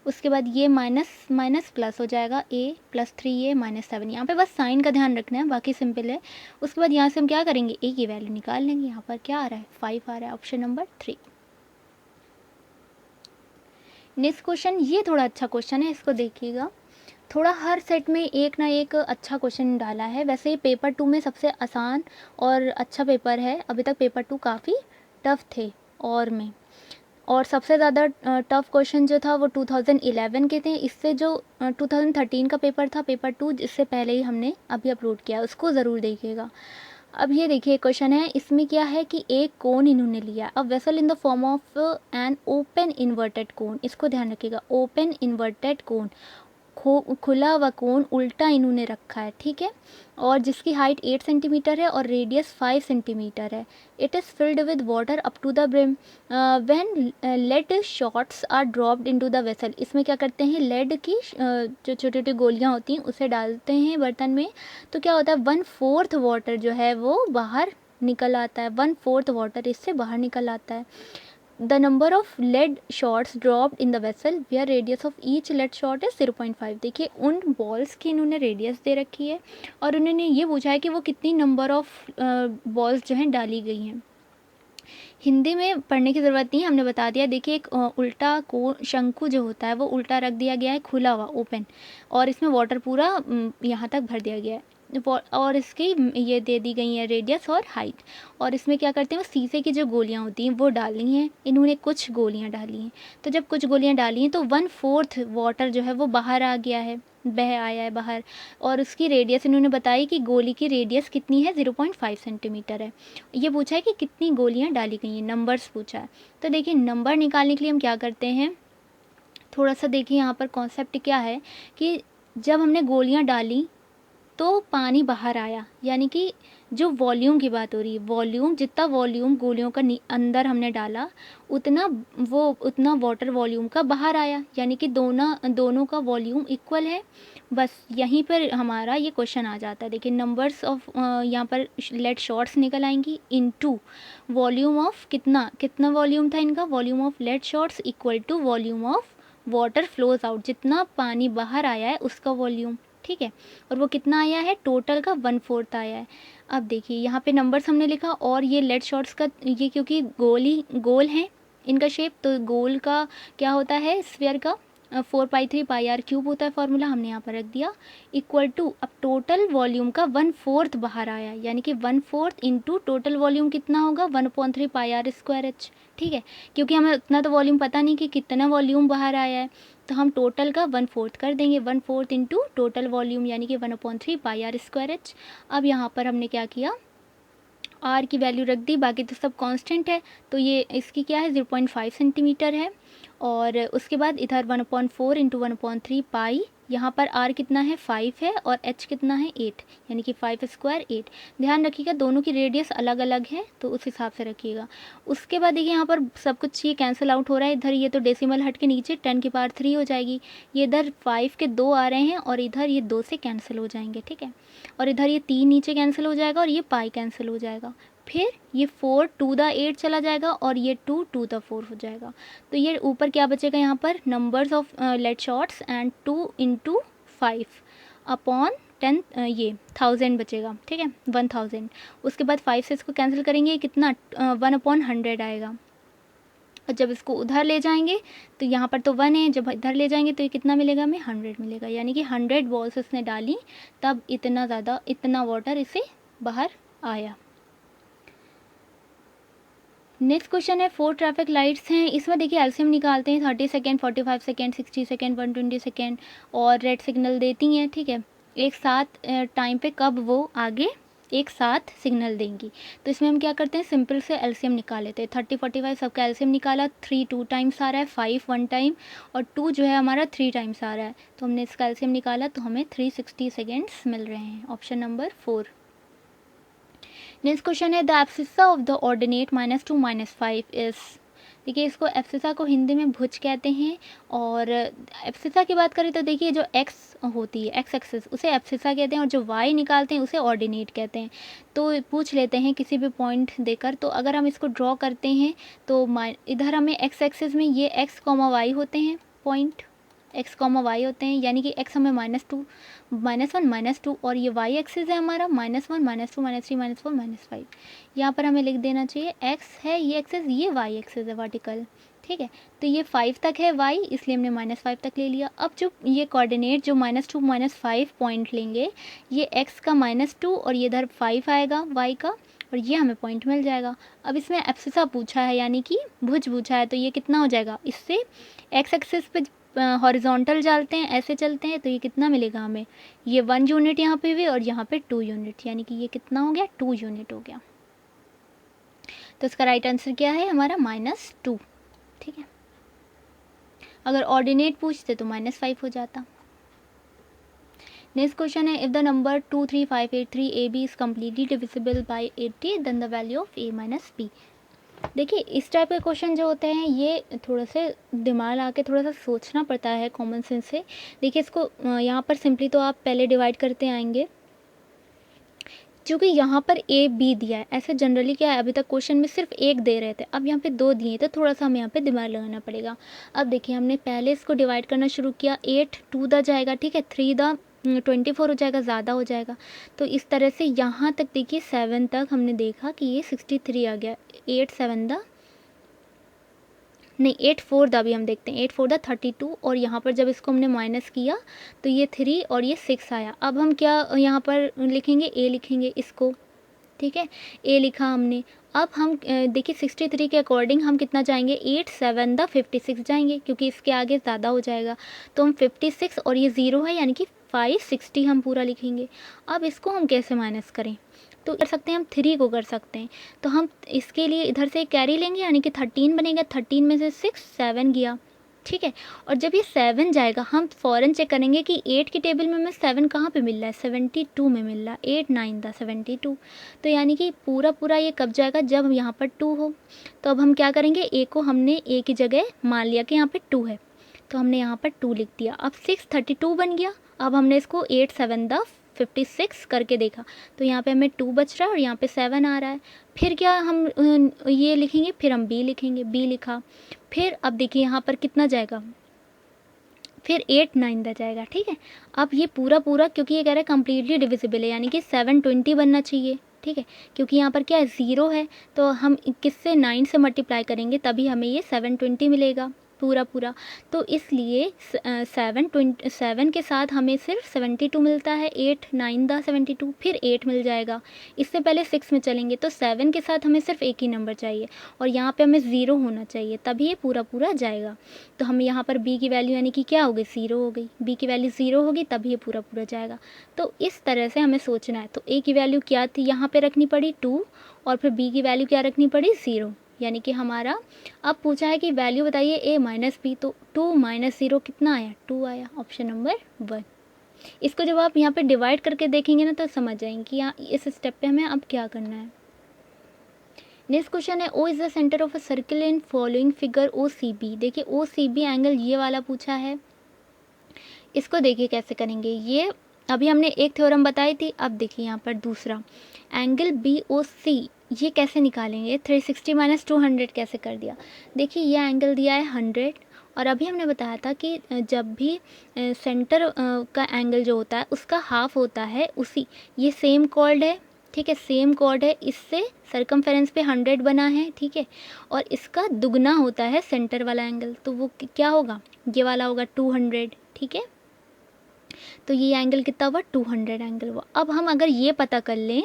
उसके बाद ये माइनस माइनस प्लस हो जाएगा, a + 3a -7। यहाँ पे बस साइन का ध्यान रखना है, बाकी सिंपल है। उसके बाद यहाँ से हम क्या करेंगे, a की वैल्यू निकाल लेंगे। यहाँ पर क्या आ रहा है, 5 आ रहा है। Option number 3। नेक्स्ट क्वेश्चन, ये थोड़ा अच्छा क्वेश्चन है, इसको देखिएगा। थोड़ा हर सेट में एक ना एक अच्छा क्वेश्चन डाला है। वैसे पेपर 2 में सबसे आसान और अच्छा पेपर है। अभी तक पेपर 2 काफ़ी टफ थे और सबसे ज़्यादा टफ क्वेश्चन जो था वो 2011 के थे। इससे जो 2013 का पेपर था, पेपर 2, जिससे पहले ही हमने अभी अपलोड किया, उसको ज़रूर देखिएगा। अब ये देखिए क्वेश्चन है, इसमें क्या है कि एक कोन इन्होंने लिया, अब vessel in the form of an open inverted कोन। इसको ध्यान रखिएगा, ओपन इन्वर्टेड कोन, खुला हुआ कोन उल्टा इन्होंने रखा है, ठीक है, और जिसकी हाइट 8 सेंटीमीटर है और रेडियस 5 सेंटीमीटर है। It is filled with water up to the brim when lead shots are dropped into the vessel. इसमें क्या करते हैं, लेड की जो छोटी छोटी गोलियां होती हैं उसे डालते हैं बर्तन में, तो क्या होता है 1/4 वाटर जो है वो बाहर निकल आता है, 1/4 वाटर इससे बाहर निकल आता है। The number of lead shots dropped in the vessel where radius of each lead shot is 0.5। देखिए उन बॉल्स की इन्होंने रेडियस दे रखी है और उन्होंने ये पूछा है कि वो कितनी नंबर ऑफ बॉल्स जो हैं डाली गई हैं। हिंदी में पढ़ने की ज़रूरत नहीं है, हमने बता दिया। देखिए एक उल्टा को शंकु जो होता है वो उल्टा रख दिया गया है, खुला हुआ ओपन, और इसमें वाटर पूरा यहाँ तक भर दिया गया है और इसकी ये दे दी गई है रेडियस और हाइट। और इसमें क्या करते हैं, वो शीशे की जो गोलियां होती हैं वो डाली हैं, इन्होंने कुछ गोलियां डाली हैं। तो जब कुछ गोलियां डाली हैं तो 1/4 वाटर जो है वो बाहर आ गया है, बह आया है बाहर, और उसकी रेडियस इन्होंने बताई कि गोली की रेडियस कितनी है, 0.5 सेंटीमीटर है। ये पूछा है कि कितनी गोलियाँ डाली गई हैं, नंबर्स पूछा है। तो देखिए नंबर निकालने के लिए हम क्या करते हैं, थोड़ा सा देखिए यहाँ पर कॉन्सेप्ट क्या है कि जब हमने गोलियाँ डाली तो पानी बाहर आया, यानी कि जो वॉल्यूम की बात हो रही है, वॉल्यूम, जितना वॉल्यूम गोलियों का अंदर हमने डाला उतना वाटर वॉल्यूम का बाहर आया, यानी कि दोनों का वॉल्यूम इक्वल है। बस यहीं पर हमारा ये क्वेश्चन आ जाता है। देखिए नंबर्स ऑफ यहाँ पर लेड शॉट्स निकल आएंगी इनटू वॉल्यूम ऑफ कितना वॉल्यूम था इनका, volume of lead shots equal to volume of water flows out, जितना पानी बाहर आया है उसका वॉल्यूम, ठीक है, और वो कितना आया है, टोटल का 1/4 आया है। अब देखिए यहाँ पे नंबर्स हमने लिखा, और ये लेड शॉट्स का ये क्योंकि गोल है इनका शेप, तो गोल का क्या होता है, स्फीयर का 4π3πr³ होता है फॉर्मूला, हमने यहाँ पर रख दिया, इक्वल टू, अब टोटल वॉल्यूम का 1/4 बाहर आया, यानी कि 1/4 इंटू टोटल वॉल्यूम कितना होगा, 1/3πr²h, ठीक है, क्योंकि हमें उतना तो वॉल्यूम पता नहीं कि कितना वॉल्यूम बाहर आया है, तो हम टोटल का 1/4 कर देंगे, 1/4 इंटू टोटल वॉल्यूम यानी कि 1/3πr²h। अब यहाँ पर हमने क्या किया, आर की वैल्यू रख दी, बाकी तो सब कांस्टेंट है, तो ये इसकी क्या है 0.5 सेंटीमीटर है, और उसके बाद इधर 1/4 इंटू 1/3 यहाँ पर आर कितना है 5 है और एच कितना है 8, यानी कि 5² 8। ध्यान रखिएगा दोनों की रेडियस अलग अलग है, तो उस हिसाब से रखिएगा। उसके बाद देखिए यहाँ पर सब कुछ ये कैंसिल आउट हो रहा है, इधर ये तो डेसिमल हट के नीचे 10⁻³ हो जाएगी, ये इधर 5 के 2 आ रहे हैं और इधर ये 2 से कैंसिल हो जाएंगे, ठीक है, और इधर ये 3 नीचे कैंसिल हो जाएगा और ये पाई कैंसिल हो जाएगा, फिर ये 4 टू द 8 चला जाएगा और ये 2 टू द 4 हो जाएगा। तो ये ऊपर क्या बचेगा, यहाँ पर numbers of lead shots and 2 into 5 upon 10 ये 1000 बचेगा, ठीक है, 1000। उसके बाद 5 से इसको कैंसिल करेंगे, कितना 1/100 आएगा, और जब इसको उधर ले जाएंगे तो यहाँ पर तो 1 है, जब इधर ले जाएंगे तो ये कितना मिलेगा, हमें 100 मिलेगा, यानी कि 100 बॉल्स इसने डाली तब इतना वाटर इसे बाहर आया। नेक्स्ट क्वेश्चन है 4 ट्रैफिक लाइट्स हैं, इसमें देखिए एलसीएम निकालते हैं, 30 सेकेंड, 45 सेकेंड, 60 सेकेंड, 120 सेकेंड, और रेड सिग्नल देती हैं, ठीक है, एक साथ टाइम पे कब वो आगे एक साथ सिग्नल देंगी। तो इसमें हम क्या करते हैं, सिंपल से एलसीएम निकाल लेते हैं, 30 45 सबका एलसीएम निकाला, 3 2 टाइम्स आ रहा है, 5 1 टाइम, और 2 जो है हमारा 3 टाइम्स आ रहा है, तो हमने इसका एलसीएम निकाला तो हमें 360 सेकेंड्स मिल रहे हैं, ऑप्शन नंबर 4। नेक्स्ट क्वेश्चन है the abscissa of the ordinate -2 -5 is, देखिए इसको एब्सिसा को हिंदी में भुज कहते हैं, और एब्सिसा की बात करें तो देखिए जो एक्स होती है एक्स एक्सिस उसे एब्सिसा कहते हैं, और जो वाई निकालते हैं उसे ऑर्डिनेट कहते हैं। तो पूछ लेते हैं किसी भी पॉइंट देकर, तो अगर हम इसको ड्रॉ करते हैं तो इधर हमें एक्स एक्सिस में ये एक्स कॉमा वाई होते हैं, पॉइंट एक्स कॉमा वाई होते हैं, यानी कि एक्स हमें -2 -1 -2, और ये वाई एक्सिस है हमारा -1 -2 -3 -4 -5। यहाँ पर हमें लिख देना चाहिए एक्स है ये एक्सिस, ये वाई एक्सिस है वर्टिकल, ठीक है। तो ये 5 तक है y, इसलिए हमने -5 तक ले लिया। अब जो ये कोऑर्डिनेट जो -2 -5 पॉइंट लेंगे, ये x का -2 और ये इधर 5 आएगा y का, और ये हमें पॉइंट मिल जाएगा। अब इसमें एब्सिसा पूछा है, यानी कि भुज पूछा है, तो ये कितना हो जाएगा, इससे x एक्सिस पे हॉरिजॉन्टल चलते हैं, ऐसे चलते हैं, तो ये कितना मिलेगा हमें, ये 1 यूनिट यहाँ पे भी और यहाँ पे 2 यूनिट, यानी कि ये कितना हो गया, 2 यूनिट हो गया। तो इसका राइट आंसर क्या है हमारा, -2। ठीक है, अगर ऑर्डिनेट पूछते तो -5 हो जाता। नेक्स्ट क्वेश्चन है, if the number 23583 AB is completely divisible by 80 then the value of a minus b। देखिए इस टाइप के क्वेश्चन जो होते हैं ये थोड़ा से दिमाग ला के थोड़ा सा सोचना पड़ता है कॉमन सेंस से। देखिए इसको यहाँ पर सिंपली तो आप पहले डिवाइड करते आएंगे, क्योंकि यहाँ पर ए बी दिया है, ऐसे जनरली क्या है अभी तक क्वेश्चन में सिर्फ एक दे रहे थे, अब यहाँ पे 2 दिए, तो थोड़ा सा हमें यहाँ पे दिमाग लगाना पड़ेगा। अब देखिए हमने पहले इसको डिवाइड करना शुरू किया, 8 2 दा जाएगा, ठीक है, 3 दा 24 हो जाएगा, ज़्यादा हो जाएगा। तो इस तरह से यहाँ तक देखिए 7 तक हमने देखा कि ये 63 आ गया, 8 7 दा नहीं 8 4 दा भी हम देखते हैं, 8 4 दा 32, और यहाँ पर जब इसको हमने माइनस किया तो ये 3 और ये 6 आया। अब हम क्या यहाँ पर लिखेंगे, ए लिखेंगे इसको, ठीक है, ए लिखा हमने। अब हम देखिए 63 के अकॉर्डिंग हम कितना जाएंगे, 8 7 दा 56 जाएंगे, क्योंकि इसके आगे ज़्यादा हो जाएगा, तो हम 56 और ये 0 है यानी कि 560 हम पूरा लिखेंगे। अब इसको हम कैसे माइनस करें, तो कर सकते हैं हम 3 को कर सकते हैं, तो हम इसके लिए इधर से कैरी लेंगे, यानी कि 13 बनेगा, 13 में से 6 7 गया, ठीक है। और जब ये 7 जाएगा हम फ़ौरन चेक करेंगे कि 8 की टेबल में हमें 7 कहाँ पे मिल रहा है, 72 में मिल रहा है, 8 9 दा 72, तो यानी कि पूरा पूरा ये कब जाएगा, जब यहाँ पर 2 हो। तो अब हम क्या करेंगे, ए को हमने ए की जगह मान लिया कि यहाँ पर 2 है, तो हमने यहाँ पर 2 लिख दिया। अब 6 32 बन गया, अब हमने इसको 8 7 दा 56 करके देखा, तो यहाँ पे हमें 2 बच रहा है और यहाँ पे 7 आ रहा है। फिर क्या हम ये लिखेंगे, फिर हम बी लिखेंगे, बी लिखा, फिर अब देखिए यहाँ पर कितना जाएगा, फिर 8 9 दा जाएगा, ठीक है। अब ये पूरा पूरा क्योंकि ये कह रहा है कम्प्लीटली डिविजिबल है, यानी कि 720 बनना चाहिए, ठीक है, क्योंकि यहाँ पर क्या है 0 है, तो हम किससे 9 से मल्टीप्लाई करेंगे तभी हमें ये 720 मिलेगा पूरा पूरा। तो इसलिए 7 के साथ हमें सिर्फ 72 मिलता है, 8 9 दा 72, फिर 8 मिल जाएगा। इससे पहले 6 में चलेंगे तो 7 के साथ हमें सिर्फ एक ही नंबर चाहिए और यहाँ पे हमें 0 होना चाहिए, तभी ये पूरा पूरा जाएगा। तो हम यहाँ पर b की वैल्यू यानी कि क्या हो गई, 0 हो गई, b की वैल्यू 0 होगी तभी ये पूरा पूरा जाएगा। तो इस तरह से हमें सोचना है। तो a की वैल्यू क्या थी, यहाँ पर रखनी पड़ी 2, और फिर b की वैल्यू क्या रखनी पड़ी, 0, यानी कि हमारा अब पूछा है कि वैल्यू बताइए a माइनस बी, तो 2 माइनस 0 कितना आया, 2 आया, ऑप्शन नंबर 1। इसको जब आप यहाँ पे डिवाइड करके देखेंगे ना तो समझ जाएंगे कि यहाँ इस स्टेप पे हमें अब क्या करना है। नेक्स्ट क्वेश्चन है, O is the centre of a circle in following figure OCB। देखिए OCB एंगल ये वाला पूछा है, इसको देखिए कैसे करेंगे। ये अभी हमने एक थ्योरम बताई थी, अब देखिए यहाँ पर दूसरा एंगल BOC ये कैसे निकालेंगे, 360 माइनस 200 कैसे कर दिया। देखिए ये एंगल दिया है 100, और अभी हमने बताया था कि जब भी सेंटर का एंगल जो होता है उसका हाफ होता है उसी, ये सेम कॉर्ड है, ठीक है, सेम कॉर्ड है, इससे सरकमफेरेंस पे 100 बना है, ठीक है, और इसका दुगना होता है सेंटर वाला एंगल, तो वो क्या होगा, ये वाला होगा 200, ठीक है। तो ये एंगल कितना हुआ, 200 एंगल हुआ। अब हम अगर ये पता कर लें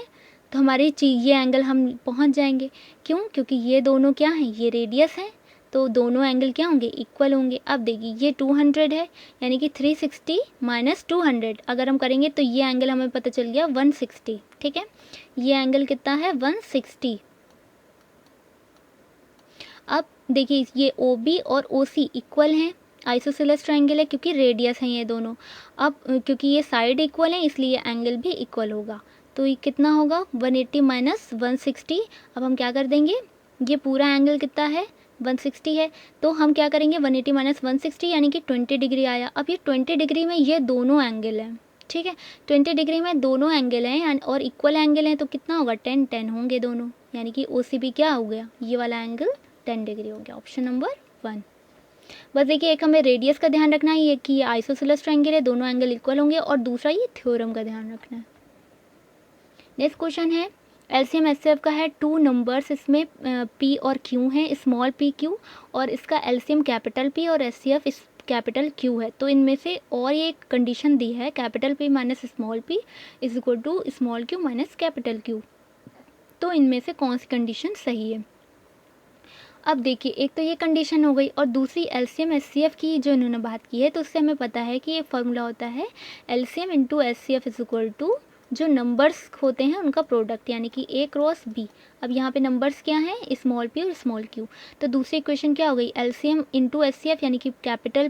तो हमारी ये एंगल हम पहुंच जाएंगे, क्यों, क्योंकि ये दोनों क्या हैं, ये रेडियस हैं, तो दोनों एंगल क्या होंगे, इक्वल होंगे। अब देखिए ये 200 है, यानी कि 360 माइनस 200 अगर हम करेंगे तो ये एंगल हमें पता चल गया 160, ठीक है, ये एंगल कितना है 160। अब देखिए ये OB और OC इक्वल हैं, आइसोसेलेस ट्रायंगल है क्योंकि रेडियस हैं ये दोनों। अब क्योंकि ये साइड इक्वल है इसलिए एंगल भी इक्वल होगा, तो ये कितना होगा 180 माइनस 160। अब हम क्या कर देंगे, ये पूरा एंगल कितना है 160 है, तो हम क्या करेंगे 180 माइनस 160 यानी कि 20 डिग्री आया। अब ये 20 डिग्री में ये दोनों एंगल हैं, ठीक है, 20 डिग्री में दोनों एंगल हैं और इक्वल एंगल हैं, तो कितना होगा 10 10 होंगे दोनों, यानी कि OCB क्या हो गया, ये वाला एंगल 10 डिग्री हो गया, ऑप्शन नंबर 1। बस देखिए एक हमें रेडियस का ध्यान रखना है, ये कि ये आइसोसेलेस ट्रायंगल है, दोनों एंगल इक्वल होंगे, और दूसरा ये थ्योरम का ध्यान रखना है। नेक्स्ट क्वेश्चन है, एलसीएम एचसीएफ का है 2 नंबर्स, इसमें पी और क्यू हैं, स्मॉल पी क्यू, और इसका एलसीएम कैपिटल पी और एचसीएफ इस कैपिटल क्यू है। तो इनमें से और ये कंडीशन दी है capital P minus small P is equal to small Q minus capital Q. तो इनमें से कौन सी कंडीशन सही है? अब देखिए, एक तो ये कंडीशन हो गई, और दूसरी एलसीएम एचसीएफ की जो इन्होंने बात की है, तो उससे हमें पता है कि ये फॉर्मूला होता है LCM into HCF is equal to जो नंबर्स होते हैं उनका प्रोडक्ट, यानी कि ए क्रॉस बी। अब यहाँ पे नंबर्स क्या हैं? स्मॉल पी और स्मॉल क्यू। तो दूसरी इक्वेशन क्या हो गई? एलसीएम इंटू एचसीएफ यानी कि capital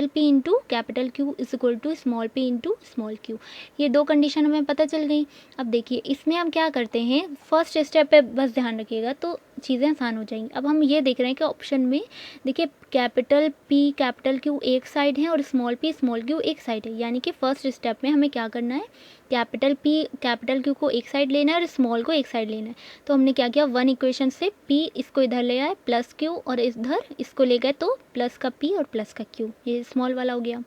P into capital Q is equal to small P into small Q. ये दो कंडीशन हमें पता चल गई। अब देखिए, इसमें हम क्या करते हैं, फर्स्ट स्टेप पे बस ध्यान रखिएगा तो चीज़ें आसान हो जाएंगी। अब हम ये देख रहे हैं कि ऑप्शन में देखिए कैपिटल पी कैपिटल क्यू एक साइड है और स्मॉल पी स्मॉल क्यू एक साइड है, यानी कि फर्स्ट स्टेप में हमें क्या करना है, कैपिटल पी कैपिटल क्यू को एक साइड लेना है और स्मॉल को एक साइड लेना है। तो हमने क्या किया, वन इक्वेशन से पी इसको इधर ले आए प्लस क्यू, और इधर इसको ले गए तो प्लस का पी और प्लस का क्यू, ये स्मॉल वाला हो गया।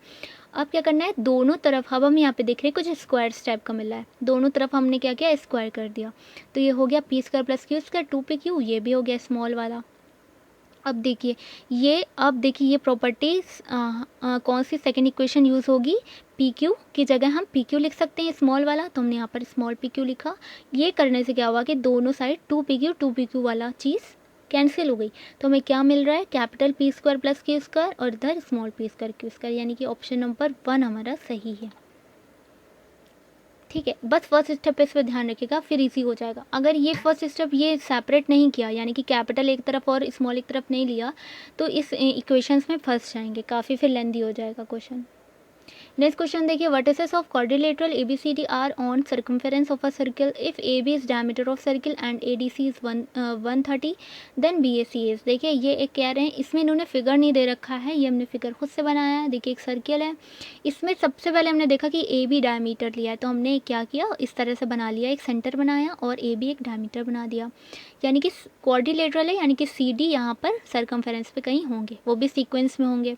अब क्या करना है, दोनों तरफ, अब हम यहाँ पे देख रहे हैं कुछ स्क्वायर टाइप का मिला है, दोनों तरफ हमने क्या किया, स्क्वायर कर दिया। तो ये हो गया P square plus Q square 2p Q, ये भी हो गया स्मॉल वाला। अब देखिए ये प्रॉपर्टीज कौन सी सेकंड इक्वेशन यूज़ होगी, पी क्यू की जगह हम पी क्यू लिख सकते हैं स्मॉल वाला, तो हमने यहाँ पर स्मॉल पी क्यू लिखा। ये करने से क्या हुआ कि दोनों साइड 2p क्यू वाला चीज़ कैंसिल हो गई। तो हमें क्या मिल रहा है, capital P square plus Q square और इधर small P square Q square, यानी कि ऑप्शन नंबर 1 हमारा सही है। ठीक है, बस फर्स्ट स्टेप पे इस पर ध्यान रखिएगा, फिर इजी हो जाएगा। अगर ये फर्स्ट स्टेप ये सेपरेट नहीं किया, यानी कि कैपिटल एक तरफ और स्मॉल एक तरफ नहीं लिया, तो इस इक्वेशंस में फंस जाएंगे, काफ़ी फिर लेंदी हो जाएगा क्वेश्चन। नेक्स्ट क्वेश्चन देखिए, vertices of quadrilateral ABCD are on circumference of a circle if AB is diameter of circle and ADC is 130 then BAC is. देखिए ये एक कह रहे हैं, इसमें इन्होंने फिगर नहीं दे रखा है, ये हमने फिगर खुद से बनाया है। देखिए एक सर्कल है, इसमें सबसे पहले हमने देखा कि AB डायमीटर लिया है, तो हमने क्या किया, इस तरह से बना लिया, एक सेंटर बनाया और AB एक डायमीटर बना दिया, यानी कि क्वाड्रिलेटरल है, यानी कि CD यहाँ पर सर्कमफेरेंस पे कहीं होंगे, वो भी सीक्वेंस में होंगे।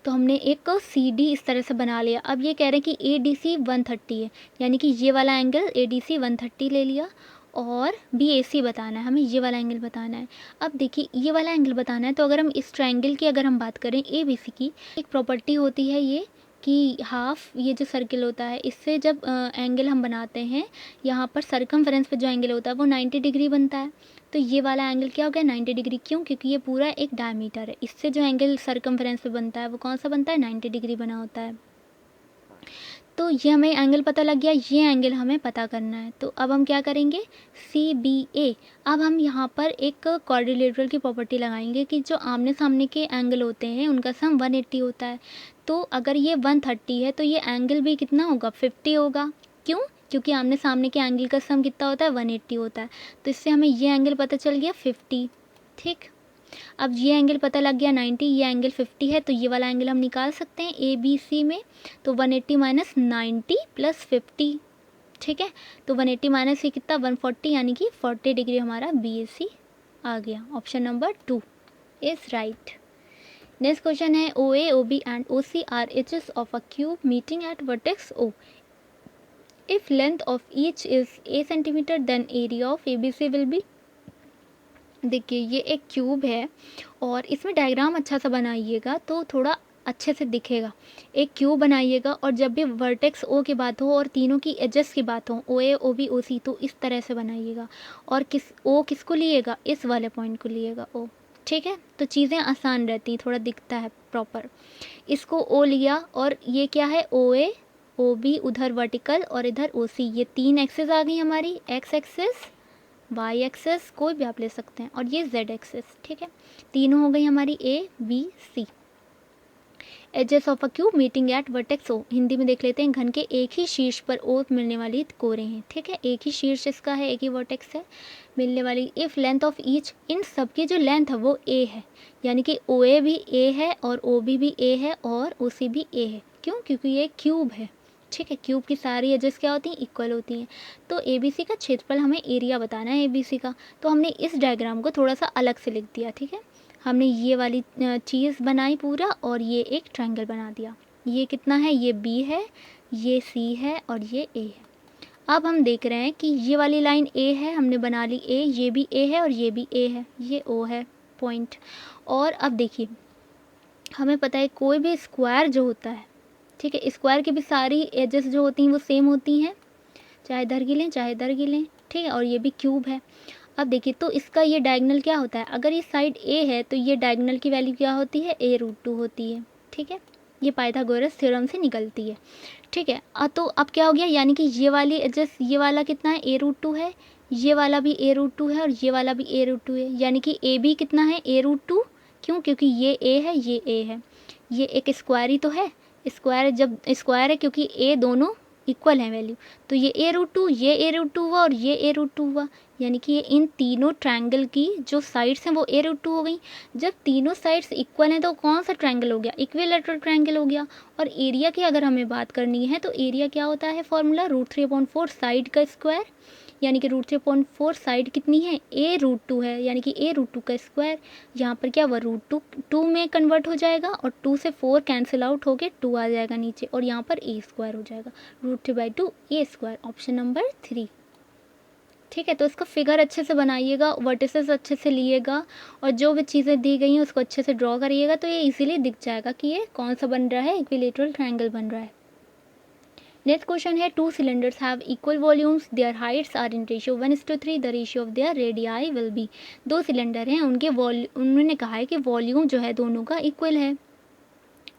तो हमने एक CD इस तरह से बना लिया। अब ये कह रहे हैं कि ADC 130 है, यानी कि ये वाला एंगल ADC 130 ले लिया, और BAC बताना है हमें, ये वाला एंगल बताना है। अब देखिए ये वाला एंगल बताना है, तो अगर हम इस ट्रायंगल की अगर हम बात करें ABC की, एक प्रॉपर्टी होती है ये कि हाफ, ये जो सर्किल होता है इससे जब एंगल हम बनाते हैं, यहाँ पर सर्कमफेरेंस पे जो एंगल होता है वो 90 डिग्री बनता है। तो ये वाला एंगल क्या हो गया, 90 डिग्री। क्यों? क्योंकि ये पूरा एक डायमीटर है, इससे जो एंगल सर्कमफेरेंस पे बनता है वो कौन सा बनता है, 90 डिग्री बना होता है। तो ये हमें एंगल पता लग गया, ये एंगल हमें पता करना है। तो अब हम क्या करेंगे, CBA। अब हम यहाँ पर एक क्वाड्रिलेटरल की प्रॉपर्टी लगाएंगे कि जो आमने सामने के एंगल होते हैं उनका सम 180 होता है। तो अगर ये 130 है तो ये एंगल भी कितना होगा, 50 होगा। क्यों? क्योंकि आमने सामने के एंगल का सम कितना होता है, 180 होता है। तो इससे हमें ये एंगल पता चल गया 50। ठीक, अब ये एंगल पता लग गया 90, ये एंगल 50 है, तो ये वाला एंगल हम निकाल सकते हैं ABC में। तो 180 माइनस 90 प्लस 50, ठीक है, तो 180 माइनस ये कितना, 140, यानी कि 40 डिग्री हमारा BAC आ गया। Option number 2 is right. Next question है, OA OB and OC are edges of a cube meeting at vertex O। If length of each is A centimetre then area of ABC will be. देखिए ये एक cube है और इसमें diagram अच्छा सा बनाइएगा तो थोड़ा अच्छे से दिखेगा। एक क्यूब बनाइएगा और जब भी वर्टेक्स O की बात हो और तीनों की एजेस की बात हो, OA OB OC, तो इस तरह से बनाइएगा। और O किसको लिएगा, इस वाले पॉइंट को लिएगा O, ठीक है। तो चीज़ें आसान रहती, थोड़ा दिखता है प्रॉपर। इसको O लिया और ये क्या है, OA OB उधर वर्टिकल और इधर OC, ये 3 एक्सेस आ गई हमारी, X एक्सेस Y एक्सेस कोई भी आप ले सकते हैं और ये Z एक्सेस, ठीक है। तीनों हो गई हमारी ABC। Edges of a cube meeting at vertex O, Hindi में देख लेते हैं, घन के एक ही शीर्ष पर O मिलने वाली कोरे हैं, ठीक है। एक ही शीर्ष इसका है, एक ही वर्टेक्स है मिलने वाली। इफ लेंथ ऑफ ईच, इन सब की जो लेंथ है वो A है, यानी कि OA भी A है और OB भी A है और OC भी A है। क्यों? क्योंकि ये क्यूब है, ठीक है। क्यूब की सारी एजेस क्या होती हैं, इक्वल होती हैं। तो ABC का क्षेत्रफल हमें एरिया बताना है ABC का, तो हमने इस डायग्राम को थोड़ा सा अलग से लिख दिया, ठीक है। हमने ये वाली चीज़ बनाई पूरा और ये एक ट्रायंगल बना दिया। ये कितना है, ये B है, ये C है और ये A है। अब हम देख रहे हैं कि ये वाली लाइन ए है, हमने बना ली ए, ये भी ए है और ये भी ए है, ये ओ है पॉइंट। और अब देखिए हमें पता है कोई भी स्क्वायर जो होता है, ठीक है, स्क्वायर की भी सारी एजेस जो होती हैं वो सेम होती हैं, चाहे इधर की लें चाहे इधर की लें, ठीक है। और ये भी क्यूब है। अब देखिए तो इसका ये डायगोनल क्या होता है, अगर ये साइड ए है तो ये डायगोनल की वैल्यू क्या होती है, a√2 होती है, ठीक है। ये पाइथागोरस थ्योरम से निकलती है, ठीक है। तो अब क्या हो गया, यानी कि ये वाली एडजस्ट, ये वाला कितना है, a√2 है, ये वाला भी a√2 है और ये वाला भी a√2 है, यानी कि ए भी कितना है, a√2। क्यों, क्योंकि ये a है ये a है, ये एक स्क्वायर ही तो है, स्क्वायर जब स्क्वायर है क्योंकि a दोनों इक्वल है वैल्यू, तो ये a√2, ये a√2 हुआ और ये a√2 हुआ, यानी कि ये इन तीनों ट्रायंगल की जो साइड्स हैं वो a√2 हो गई। जब तीनों साइड्स इक्वल हैं तो कौन सा ट्रायंगल हो गया, इक्विलैटरल ट्रायंगल हो गया। और एरिया की अगर हमें बात करनी है तो एरिया क्या होता है, फॉर्मूला √3/4 साइड का स्क्वायर, यानी कि √3/4 साइड कितनी है, a√2 है, यानी कि a√2 का स्क्वायर। यहाँ पर क्या हुआ, √2 में कन्वर्ट हो जाएगा और 2 से 4 कैंसिल आउट होके 2 आ जाएगा नीचे, और यहाँ पर a² हो जाएगा, √3/2 a², ऑप्शन नंबर 3, ठीक है। तो इसका फिगर अच्छे से बनाइएगा, वर्टिसेस अच्छे से लिएगा और जो भी चीज़ें दी गई हैं उसको अच्छे से ड्रॉ करिएगा, तो ये इजीली दिख जाएगा कि ये कौन सा बन रहा है, इक्विलेटरल ट्रायंगल बन रहा है। नेक्स्ट क्वेश्चन है, 2 cylinders have equal volumes, their heights are in ratio 1:3, the ratio of their radii will be. 2 cylinder हैं, उन्होंने कहा है कि वॉल्यूम जो है दोनों का इक्वल है,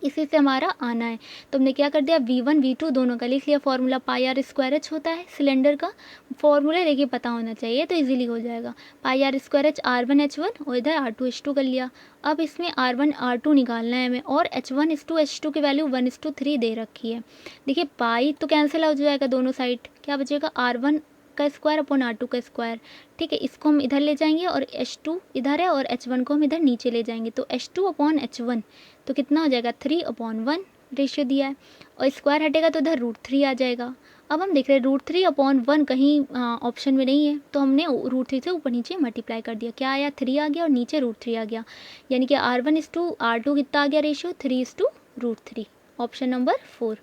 इसी से हमारा आना है। तो हमने क्या कर दिया, V1 V2 दोनों का लिख लिया, फॉर्मूला πr² होता है सिलेंडर का, फॉर्मूला देखिए पता होना चाहिए तो इजीली हो जाएगा। πr² R1H1 और इधर R2H2 कर लिया। अब इसमें R1 R2 निकालना है हमें, और H1:H2 की वैल्यू 1:3 दे रखी है। देखिए पाई तो कैंसिल हो जाएगा दोनों साइड, क्या बचेगा, R1 का स्क्वायर अपॉन R2 का स्क्वायर, ठीक है। इसको हम इधर ले जाएंगे और H2 इधर है और H1 को हम इधर नीचे ले जाएंगे, तो H2/H1 तो कितना हो जाएगा, 3/1 रेशियो दिया है, और स्क्वायर हटेगा तो इधर √3 आ जाएगा। अब हम देख रहे हैं √3/1 कहीं ऑप्शन में नहीं है, तो हमने √3 से ऊपर नीचे मल्टीप्लाई कर दिया, क्या आया, 3 आ गया और नीचे √3 आ गया, यानी कि R1:R2 कितना आ गया ratio, 3:√3, option number 4।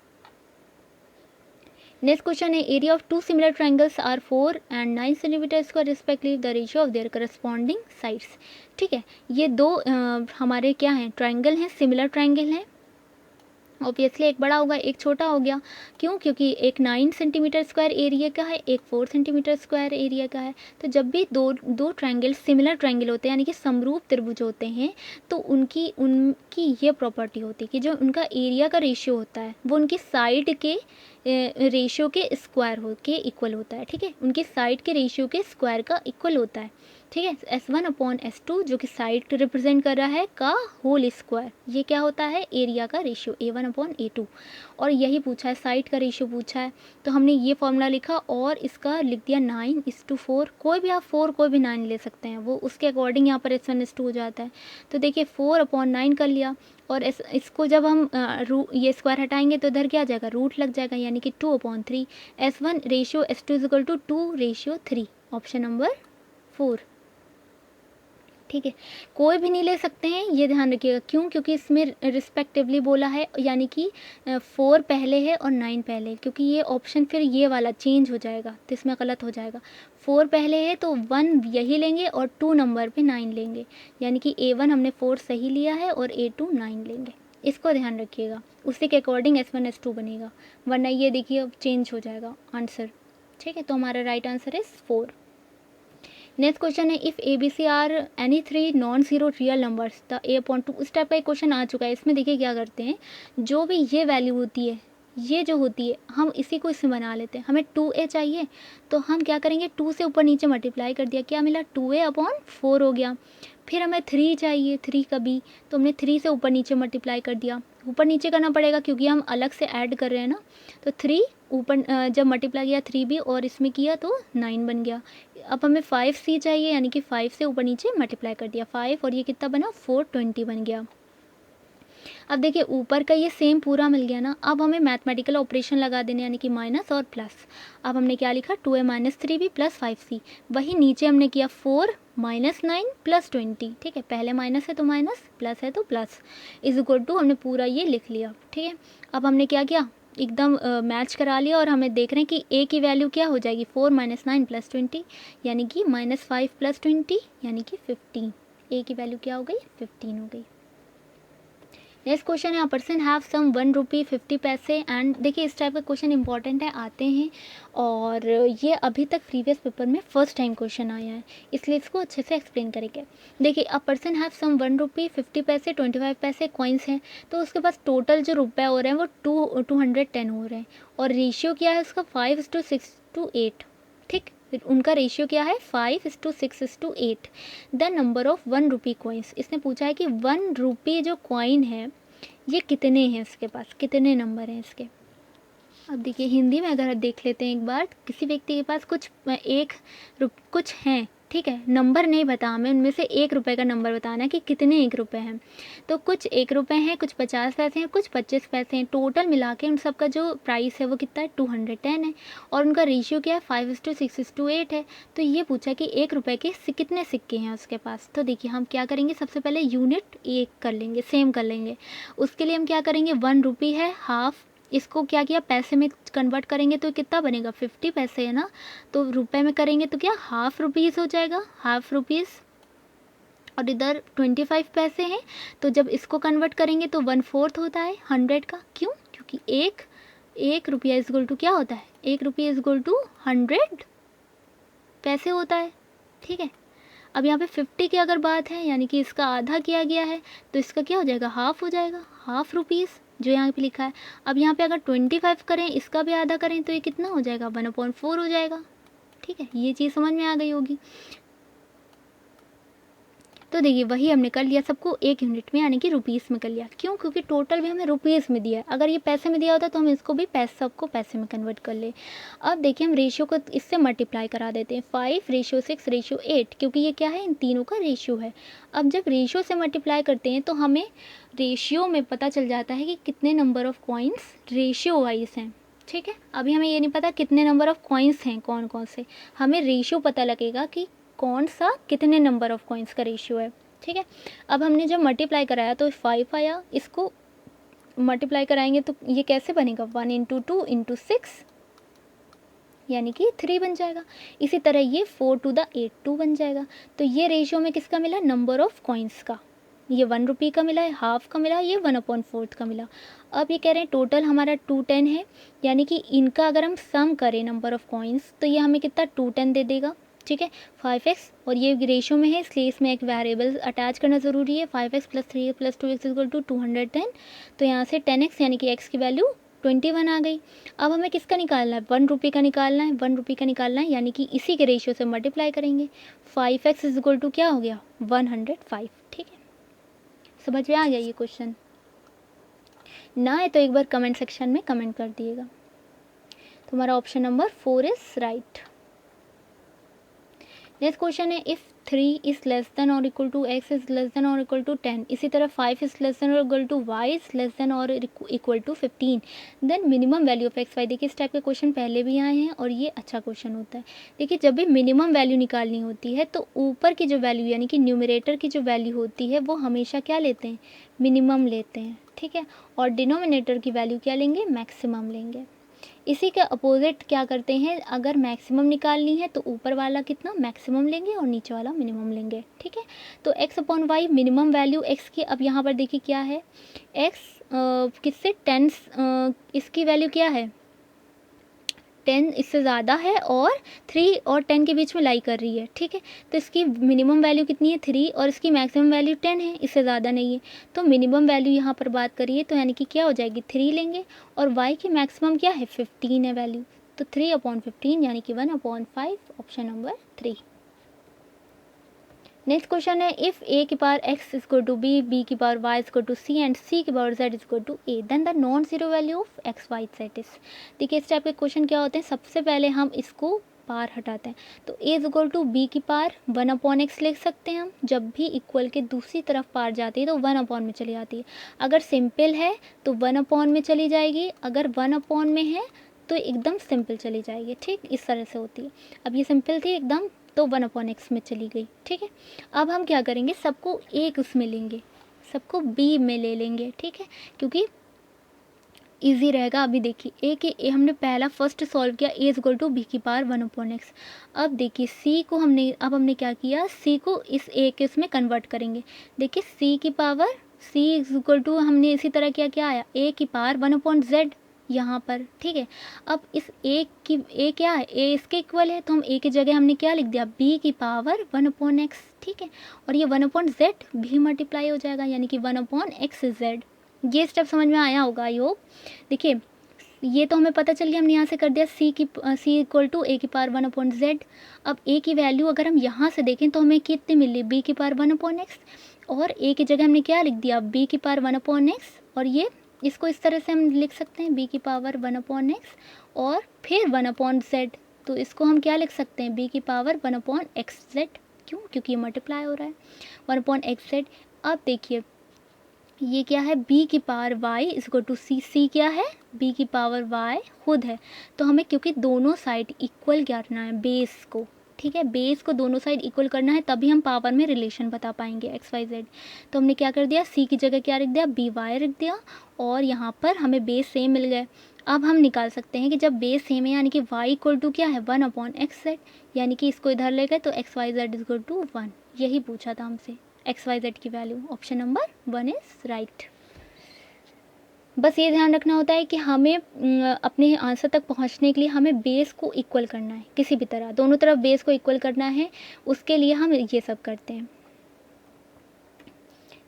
Next question है, area of 2 similar triangles are 4 and 9 centimetre square respectively, the ratio of their corresponding sides, ठीक है। ये दो हमारे क्या हैं, ट्रायंगल हैं, सिमिलर ट्रायंगल हैं, ऑब्वियसली एक बड़ा होगा एक छोटा हो गया, क्यों, क्योंकि एक 9 सेंटीमीटर स्क्वायर एरिया का है, एक 4 सेंटीमीटर स्क्वायर एरिया का है। तो जब भी दो ट्रायंगल सिमिलर ट्रायंगल होते हैं, यानी कि समरूप त्रिभुज होते हैं, तो उनकी ये प्रॉपर्टी होती है कि जो उनका एरिया का रेशियो होता है वो उनकी साइड के रेशियो के स्क्वायर हो के इक्वल होता है, ठीक है, उनकी साइड के रेशियो के स्क्वायर का इक्वल होता है, ठीक है। S1/S2 जो कि साइड को रिप्रेजेंट कर रहा है का होल स्क्वायर, ये क्या होता है, एरिया का रेशियो A1/A2, और यही पूछा है, साइड का रेशियो पूछा है, तो हमने ये फॉर्मूला लिखा और इसका लिख दिया 9:4, कोई भी आप 4 कोई भी 9 ले सकते हैं, वो उसके अकॉर्डिंग यहाँ पर S1:S2 हो जाता है। तो देखिए 4/9 कर लिया, और इसको जब हम ये स्क्वायर हटाएंगे तो इधर क्या आ जाएगा, रूट लग जाएगा, यानी कि 2/3, S1:S2 = 2:3, ऑप्शन नंबर 4, ठीक है। कोई भी नहीं ले सकते हैं, ये ध्यान रखिएगा, क्यों, क्योंकि इसमें रिस्पेक्टिवली बोला है, यानी कि 4 पहले है और 9 पहले, क्योंकि ये ऑप्शन फिर ये वाला चेंज हो जाएगा तो इसमें गलत हो जाएगा। 4 पहले है तो 1 यही लेंगे और 2 नंबर पे 9 लेंगे, यानी कि A1 हमने 4 सही लिया है और A2 9 लेंगे, इसको ध्यान रखिएगा, उसी के अकॉर्डिंग S1:S2 बनेगा, वरना ये देखिए अब चेंज हो जाएगा आंसर, ठीक है। तो हमारा राइट आंसर है 4। नेक्स्ट क्वेश्चन है, if ABC are any 3 non zero real numbers the A/2, इस टाइप का एक क्वेश्चन आ चुका है। इसमें देखिए क्या करते हैं, जो भी ये वैल्यू होती है, ये जो होती है, हम इसी को इसमें बना लेते हैं। हमें 2A चाहिए तो हम क्या करेंगे, 2 से ऊपर नीचे मल्टीप्लाई कर दिया, क्या मिला, 2A/4 हो गया। फिर हमें 3 चाहिए, 3 का B, तो हमने 3 से ऊपर नीचे मल्टीप्लाई कर दिया, ऊपर नीचे करना पड़ेगा क्योंकि हम अलग से ऐड कर रहे हैं ना, तो 3 ऊपर जब मल्टीप्लाई किया 3B और इसमें किया तो 9 बन गया। अब हमें 5C चाहिए, यानी कि 5 से ऊपर नीचे मल्टीप्लाई कर दिया 5, और ये कितना बना, 420 बन गया। अब देखिए ऊपर का ये सेम पूरा मिल गया ना, अब हमें मैथमेटिकल ऑपरेशन लगा देने, यानी कि माइनस और प्लस। अब हमने क्या लिखा, 2A - 3B + 5C, वही नीचे हमने किया 4 - 9 + 20, ठीक है, पहले माइनस है तो माइनस, प्लस है तो प्लस, = हमने पूरा ये लिख लिया, ठीक है। अब हमने क्या किया, एकदम मैच करा लिया और हमें देख रहे हैं कि ए की वैल्यू क्या हो जाएगी 4 - 9 + 20 यानी कि -5 + 20 यानी कि 15। ए की वैल्यू क्या हो गई 15 हो गई। नेक्स्ट क्वेश्चन है, अ पर्सन हैव सम 1 रुपी 50 पैसे एंड देखिए इस टाइप का क्वेश्चन इंपॉर्टेंट है, आते हैं और ये अभी तक प्रीवियस पेपर में फर्स्ट टाइम क्वेश्चन आया है, इसलिए इसको अच्छे से एक्सप्लेन करेंगे। देखिए अ पर्सन हैव सम 1 रुपी 50 पैसे 25 पैसे कॉइन्स हैं, तो उसके पास टोटल जो रुपए हो रहे हैं वो 210 हो रहे हैं और रेशियो क्या है उसका 5:6:8। ठीक, फिर उनका रेशियो क्या है 5:6:8। The number of 1 rupee coins, इसने पूछा है कि 1 रुपी जो कॉइन है ये कितने हैं, इसके पास कितने नंबर हैं इसके। अब देखिए हिंदी में अगर देख लेते हैं एक बार, किसी व्यक्ति के पास कुछ हैं, ठीक है, नंबर नहीं बता हमें, उनमें से 1 रुपये का नंबर बताना है कि कितने 1 रुपये हैं। तो कुछ 1 रुपये हैं, कुछ 50 पैसे हैं, कुछ 25 पैसे हैं, टोटल मिला के उन सब का जो प्राइस है वो कितना है 210 है और उनका रेशियो क्या है 5:6:8 है। तो ये पूछा कि 1 रुपये के कितने सिक्के हैं उसके पास। तो देखिए हम क्या करेंगे, सबसे पहले यूनिट एक कर लेंगे, सेम कर लेंगे। उसके लिए हम क्या करेंगे, 1 रुपी है, हाफ, इसको क्या किया पैसे में कन्वर्ट करेंगे तो कितना बनेगा 50 पैसे है ना, तो रुपए में करेंगे तो क्या हाफ रुपीज़ हो जाएगा, हाफ रुपीज़। और इधर 25 पैसे हैं, तो जब इसको कन्वर्ट करेंगे तो 1/4 होता है 100 का। क्यों, क्योंकि एक रुपया इजगुल टू क्या होता है, 1 रुपया इजगुल टू 100 पैसे होता है। ठीक है, अब यहाँ पे 50 की अगर बात है यानी कि इसका आधा किया गया है तो इसका क्या हो जाएगा हाफ हो जाएगा, हाफ रुपीज़ जो यहाँ पे लिखा है। अब यहाँ पे अगर 25 करें, इसका भी आधा करें तो ये कितना हो जाएगा 1/4 हो जाएगा। ठीक है, ये चीज़ समझ में आ गई होगी। तो देखिए वही हमने कर लिया, सबको एक यूनिट में यानी कि रुपीज़ में कर लिया। क्यों, क्योंकि टोटल भी हमें रुपीज़ में दिया है, अगर ये पैसे में दिया होता तो हम इसको भी सबको पैसे में कन्वर्ट कर ले। अब देखिए हम रेशियो को इससे मल्टीप्लाई करा देते हैं, 5:6:8, क्योंकि ये क्या है इन तीनों का रेशियो है। अब जब रेशियो से मल्टीप्लाई करते हैं तो हमें रेशियो में पता चल जाता है कि कितने number of coins ratio wise हैं। ठीक है, अभी हमें ये नहीं पता कितने नंबर ऑफ कॉइन्स हैं कौन कौन से, हमें रेशियो पता लगेगा कि कौन सा कितने नंबर ऑफ कॉइन्स का रेशियो है। ठीक है, अब हमने जब मल्टीप्लाई कराया तो 5 आया, इसको मल्टीप्लाई कराएंगे तो ये कैसे बनेगा 1 × 2 × 6 यानी कि 3 बन जाएगा। इसी तरह ये 4 × 8 2 बन जाएगा। तो ये रेशियो में किसका मिला, नंबर ऑफ कॉइन्स का। ये 1 रुपये का मिला है, हाफ का मिला, ये 1/4 का मिला। अब ये कह रहे हैं टोटल हमारा 210 है, यानी कि इनका अगर हम सम करें नंबर ऑफ कॉइन्स तो ये हमें कितना 210 दे देगा। ठीक है, 5x और ये रेशियो में है इसलिए इसमें एक वेरिएबल अटैच करना ज़रूरी है, 5x + 3x + 2x = 210। तो यहाँ से 10x यानी कि x की वैल्यू 21 आ गई। अब हमें किसका निकालना है, 1 रुपये का निकालना है, 1 रुपये का निकालना है, यानी कि इसी के रेशियो से मल्टीप्लाई करेंगे। 5x = क्या हो गया 105। ठीक है, समझ में आ गया ये क्वेश्चन, ना है तो एक बार कमेंट सेक्शन में कमेंट कर दिएगा। तो हमारा option number 4 is right. Next question है, इफ़ 3 इज़ लेस देन और equal to x is less than और इक्वल टू 10, इसी तरह 5 इज़ लेस देन और equal to y is less than और equal to 15, then minimum value of x y। देखिए इस type के क्वेश्चन पहले भी आए हैं और ये अच्छा क्वेश्चन होता है। देखिए जब भी मिनिमम वैल्यू निकालनी होती है तो ऊपर की जो वैल्यू यानी कि न्यूमरेटर की जो वैल्यू होती है वो हमेशा क्या लेते हैं, मिनिमम लेते हैं। ठीक है, और डिनोमिनेटर की वैल्यू क्या लेंगे, मैक्सिमम लेंगे। इसी के अपोजिट क्या करते हैं, अगर मैक्सिमम निकालनी है तो ऊपर वाला कितना मैक्सिमम लेंगे और नीचे वाला मिनिमम लेंगे। ठीक है, तो x/y मिनिमम वैल्यू x की, अब यहाँ पर देखिए क्या है x किससे 10, इसकी वैल्यू क्या है 10 इससे ज़्यादा है और 3 और 10 के बीच में लाई कर रही है। ठीक है, तो इसकी मिनिमम वैल्यू कितनी है 3 और इसकी मैक्सिमम वैल्यू 10 है, इससे ज़्यादा नहीं है। तो मिनिमम वैल्यू यहाँ पर बात करिए तो यानी कि क्या हो जाएगी 3 लेंगे और y की मैक्सिमम क्या है 15 है वैल्यू, तो 3/15 यानी कि 1/5, ऑप्शन नंबर 3। नेक्स्ट क्वेश्चन है, इफ़ a की पावर x = b, b की power y = c and c की power z = a, then the non zero value of x y z is. देखिए इस टाइप के क्वेश्चन क्या होते हैं, सबसे पहले हम इसको पार हटाते हैं, तो a = b की पार 1/x लिख सकते हैं हम, जब भी इक्वल के दूसरी तरफ पार जाती है तो 1/, में चली जाती है। अगर सिंपल है तो 1/, में चली जाएगी, अगर 1/, में है तो एकदम सिंपल चली जाएगी। ठीक, इस तरह से होती है। अब ये सिंपल थी एकदम तो 1/x में चली गई। ठीक है, अब हम क्या करेंगे, सबको एक उसमें लेंगे, सबको b में ले लेंगे। ठीक है, क्योंकि इजी रहेगा। अभी देखिए हमने पहला फर्स्ट सॉल्व किया, a is equal to b की पावर 1/x। अब देखिए c को हमने क्या किया, c को इस a के उसमें कन्वर्ट करेंगे। देखिए c की power c is equal to हमने इसी तरह क्या आया, a की पावर 1/z यहाँ पर, ठीक है। अब इस a क्या है, a इसके इक्वल है, तो हम a की जगह हमने क्या लिख दिया, b की पावर 1/x, ठीक है। और ये 1/z भी मल्टीप्लाई हो जाएगा, यानी कि 1/xz। ये स्टेप समझ में आया होगा आई होप। देखिए ये तो हमें पता चल गया, हमने यहाँ से कर दिया c इक्वल टू a की पावर 1/z। अब a की वैल्यू अगर हम यहाँ से देखें तो हमें कितनी मिल रही, b की पावर 1/x, और a की जगह हमने क्या लिख दिया, b की पावर 1/x। और ये इसको इस तरह से हम लिख सकते हैं, b की पावर 1/x और फिर 1/z। तो इसको हम क्या लिख सकते हैं, b की पावर 1/xz। क्यों, क्योंकि ये मल्टीप्लाई हो रहा है 1/xz। अब देखिए ये क्या है, b की power y is equal to c क्या है, b की पावर y खुद है। तो हमें क्योंकि दोनों साइड इक्वल करना है बेस को, ठीक है, बेस को दोनों साइड इक्वल करना है, तभी हम पावर में रिलेशन बता पाएंगे x y z। तो हमने क्या कर दिया, c की जगह क्या रख दिया, बी वाई रख दिया, और यहाँ पर हमें बेस सेम मिल गए। अब हम निकाल सकते हैं कि जब बेस सेम है यानी कि y इक्वल टू क्या है, 1/xz, यानी कि इसको इधर ले गए तो x y z is equal to 1। यही पूछा था हमसे, एक्स वाई जेड की वैल्यू। Option number 1 is right. बस ये ध्यान रखना होता है कि हमें अपने आंसर तक पहुंचने के लिए हमें बेस को इक्वल करना है, किसी भी तरह दोनों तरफ बेस को इक्वल करना है, उसके लिए हम ये सब करते हैं।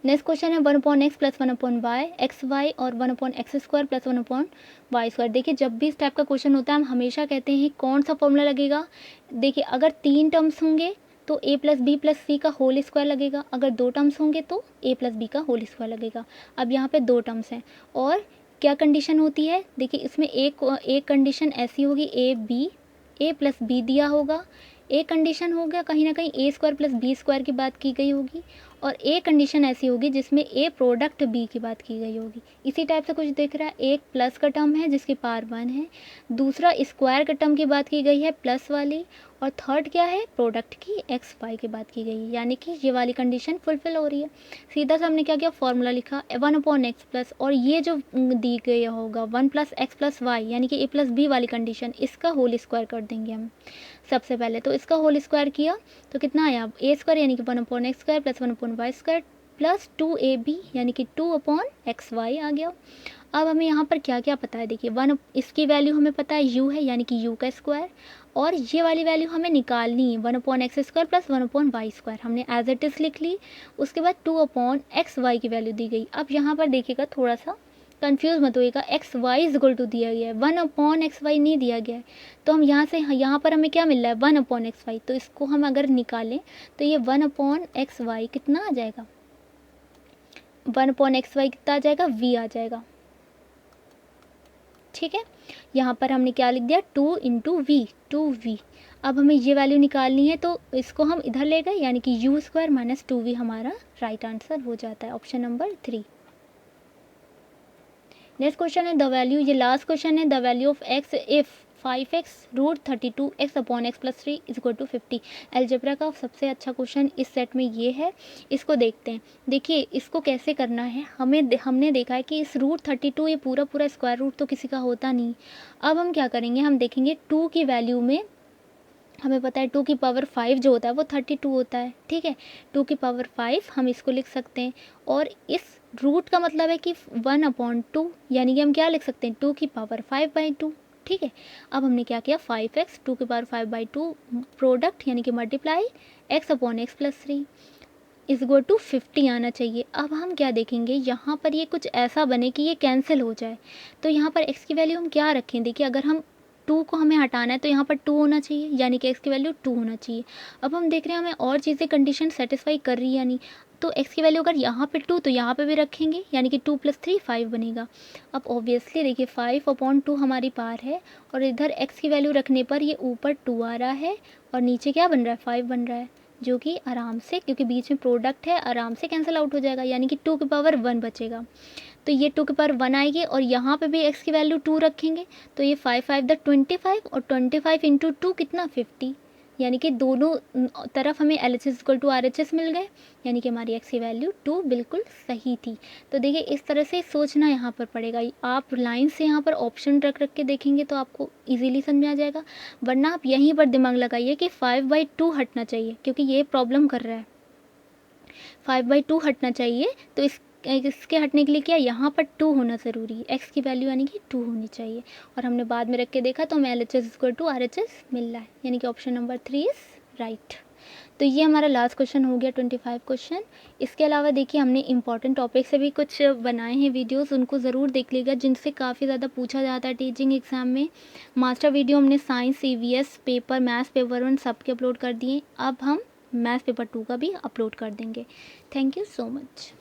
नेक्स्ट क्वेश्चन है 1/x plus 1/y, x Y और 1/x² प्लस 1/y²। देखिए जब भी इस टाइप का क्वेश्चन होता है हम हमेशा कहते हैं कौन सा फॉर्मूला लगेगा। देखिए अगर 3 टर्म्स होंगे तो a प्लस बी प्लस सी का होल स्क्वायर लगेगा, अगर 2 टर्म्स होंगे तो a प्लस बी का होल स्क्वायर लगेगा। अब यहाँ पे 2 टर्म्स हैं और क्या कंडीशन होती है, देखिए इसमें एक कंडीशन ऐसी होगी, a प्लस बी दिया होगा, एक कंडीशन हो गया कहीं ना कहीं a² प्लस b² की बात की गई होगी, और एक कंडीशन ऐसी होगी जिसमें a प्रोडक्ट b की बात की गई होगी। इसी टाइप से कुछ दिख रहा है, एक प्लस का टर्म है जिसकी पावर 1 है, दूसरा स्क्वायर का टर्म की बात की गई है प्लस वाली, और थर्ड क्या है, प्रोडक्ट की एक्स वाई की बात की गई है, यानी कि ये वाली कंडीशन फुलफिल हो रही है। सीधा सा हमने क्या किया, फॉर्मूला लिखा 1/x प्लस, और ये जो दी गई होगा 1 + x + y यानी कि a + b वाली कंडीशन, इसका होल स्क्वायर कर देंगे हम सबसे पहले। तो इसका होल स्क्वायर किया तो कितना आया, a² यानी कि 1/x² plus 1/y² plus 2ab यानी कि 2/xy आ गया। अब हमें यहाँ पर क्या क्या पता है, देखिए इसकी वैल्यू हमें पता है u है यानी कि u का स्क्वायर, और ये वाली वैल्यू हमें निकालनी है 1/x² प्लस 1/y², हमने एज इट इज़ लिख ली। उसके बाद 2/xy की वैल्यू दी गई। अब यहाँ पर देखिएगा थोड़ा सा कंफ्यूज मत होइएगा, X Y is equal to दिया गया है, 1/xy नहीं दिया गया है। तो हम यहाँ पर हमें क्या मिल रहा है 1/xy, तो इसको हम अगर निकालें तो ये 1/xy कितना आ जाएगा, 1/xy कितना आ जाएगा, v आ जाएगा, ठीक है। यहाँ पर हमने क्या लिख दिया 2 × v, 2v। अब हमें ये वैल्यू निकालनी है तो इसको हम इधर ले गए, यानी कि u² - 2v हमारा राइट आंसर हो जाता है, ऑप्शन नंबर 3। नेक्स्ट क्वेश्चन है द वैल्यू, ये लास्ट क्वेश्चन है, the value of x if 5x√32x/x + 3 is equal to 50। Algebra का सबसे अच्छा क्वेश्चन इस सेट में ये है, इसको देखते हैं। देखिए इसको कैसे करना है, हमने देखा है कि इस √32 ये पूरा स्क्वायर रूट तो किसी का होता नहीं। अब हम क्या करेंगे, हम देखेंगे 2 की वैल्यू में हमें पता है 2 की पावर 5 जो होता है वो 32 होता है, ठीक है। 2 की पावर 5 हम इसको लिख सकते हैं, और इस रूट का मतलब है कि 1/2 यानी कि हम क्या लिख सकते हैं 2 की पावर 5/2, ठीक है। अब हमने क्या किया 5x 2 की पावर 5/2 प्रोडक्ट यानी कि multiply x/x + 3 is equal to 50 आना चाहिए। अब हम क्या देखेंगे, यहाँ पर ये कुछ ऐसा बने कि ये कैंसिल हो जाए, तो यहाँ पर x की वैल्यू हम क्या रखें, देखिए अगर हम 2 को हमें हटाना है तो यहाँ पर 2 होना चाहिए, यानी कि x की वैल्यू 2 होना चाहिए। अब हम देख रहे हैं हमें और चीज़ें कंडीशन सेटिस्फाई कर रही है या नहीं, तो x की वैल्यू अगर यहाँ पे 2 तो यहाँ पे भी रखेंगे, यानी कि 2 + 3 5 बनेगा। अब ऑब्वियसली देखिए 5/2 हमारी पार है, और इधर x की वैल्यू रखने पर ये ऊपर 2 आ रहा है और नीचे क्या बन रहा है 5 बन रहा है, जो कि आराम से, क्योंकि बीच में प्रोडक्ट है, आराम से कैंसिल आउट हो जाएगा, यानी कि 2 की पावर 1 बचेगा। तो ये 2 की पावर 1 आएगी, और यहाँ पे भी x की वैल्यू 2 रखेंगे, तो ये 5 × 5 = 25, और 25 × 2 कितना 50, यानी कि दोनों तरफ हमें LHS इक्वल टू RHS मिल गए, यानी कि हमारी x की वैल्यू 2 बिल्कुल सही थी। तो देखिए इस तरह से सोचना यहाँ पर पड़ेगा। आप लाइन से यहाँ पर ऑप्शन रख के देखेंगे तो आपको इजीली समझ में आ जाएगा, वरना आप यहीं पर दिमाग लगाइए कि 5/2 हटना चाहिए, क्योंकि ये प्रॉब्लम कर रहा है। 5/2 हटना चाहिए, तो इसके हटने के लिए क्या, यहाँ पर 2 होना ज़रूरी है, x की वैल्यू यानी कि 2 होनी चाहिए। और हमने बाद में रख के देखा तो हमें LHS इक्वल टू RHS मिल रहा है, यानी कि ऑप्शन नंबर 3 इज़ राइट। तो ये हमारा लास्ट क्वेश्चन हो गया 25 क्वेश्चन। इसके अलावा देखिए हमने इंपॉर्टेंट टॉपिक से भी कुछ बनाए हैं वीडियोस, उनको ज़रूर देख लीजिएगा, जिनसे काफ़ी ज़्यादा पूछा जाता है टीचिंग एग्जाम में। मास्टर वीडियो हमने science, CVS paper, maths paper 1 सबके अपलोड कर दिए। अब हम मैथ्स पेपर 2 का भी अपलोड कर देंगे। Thank you so much.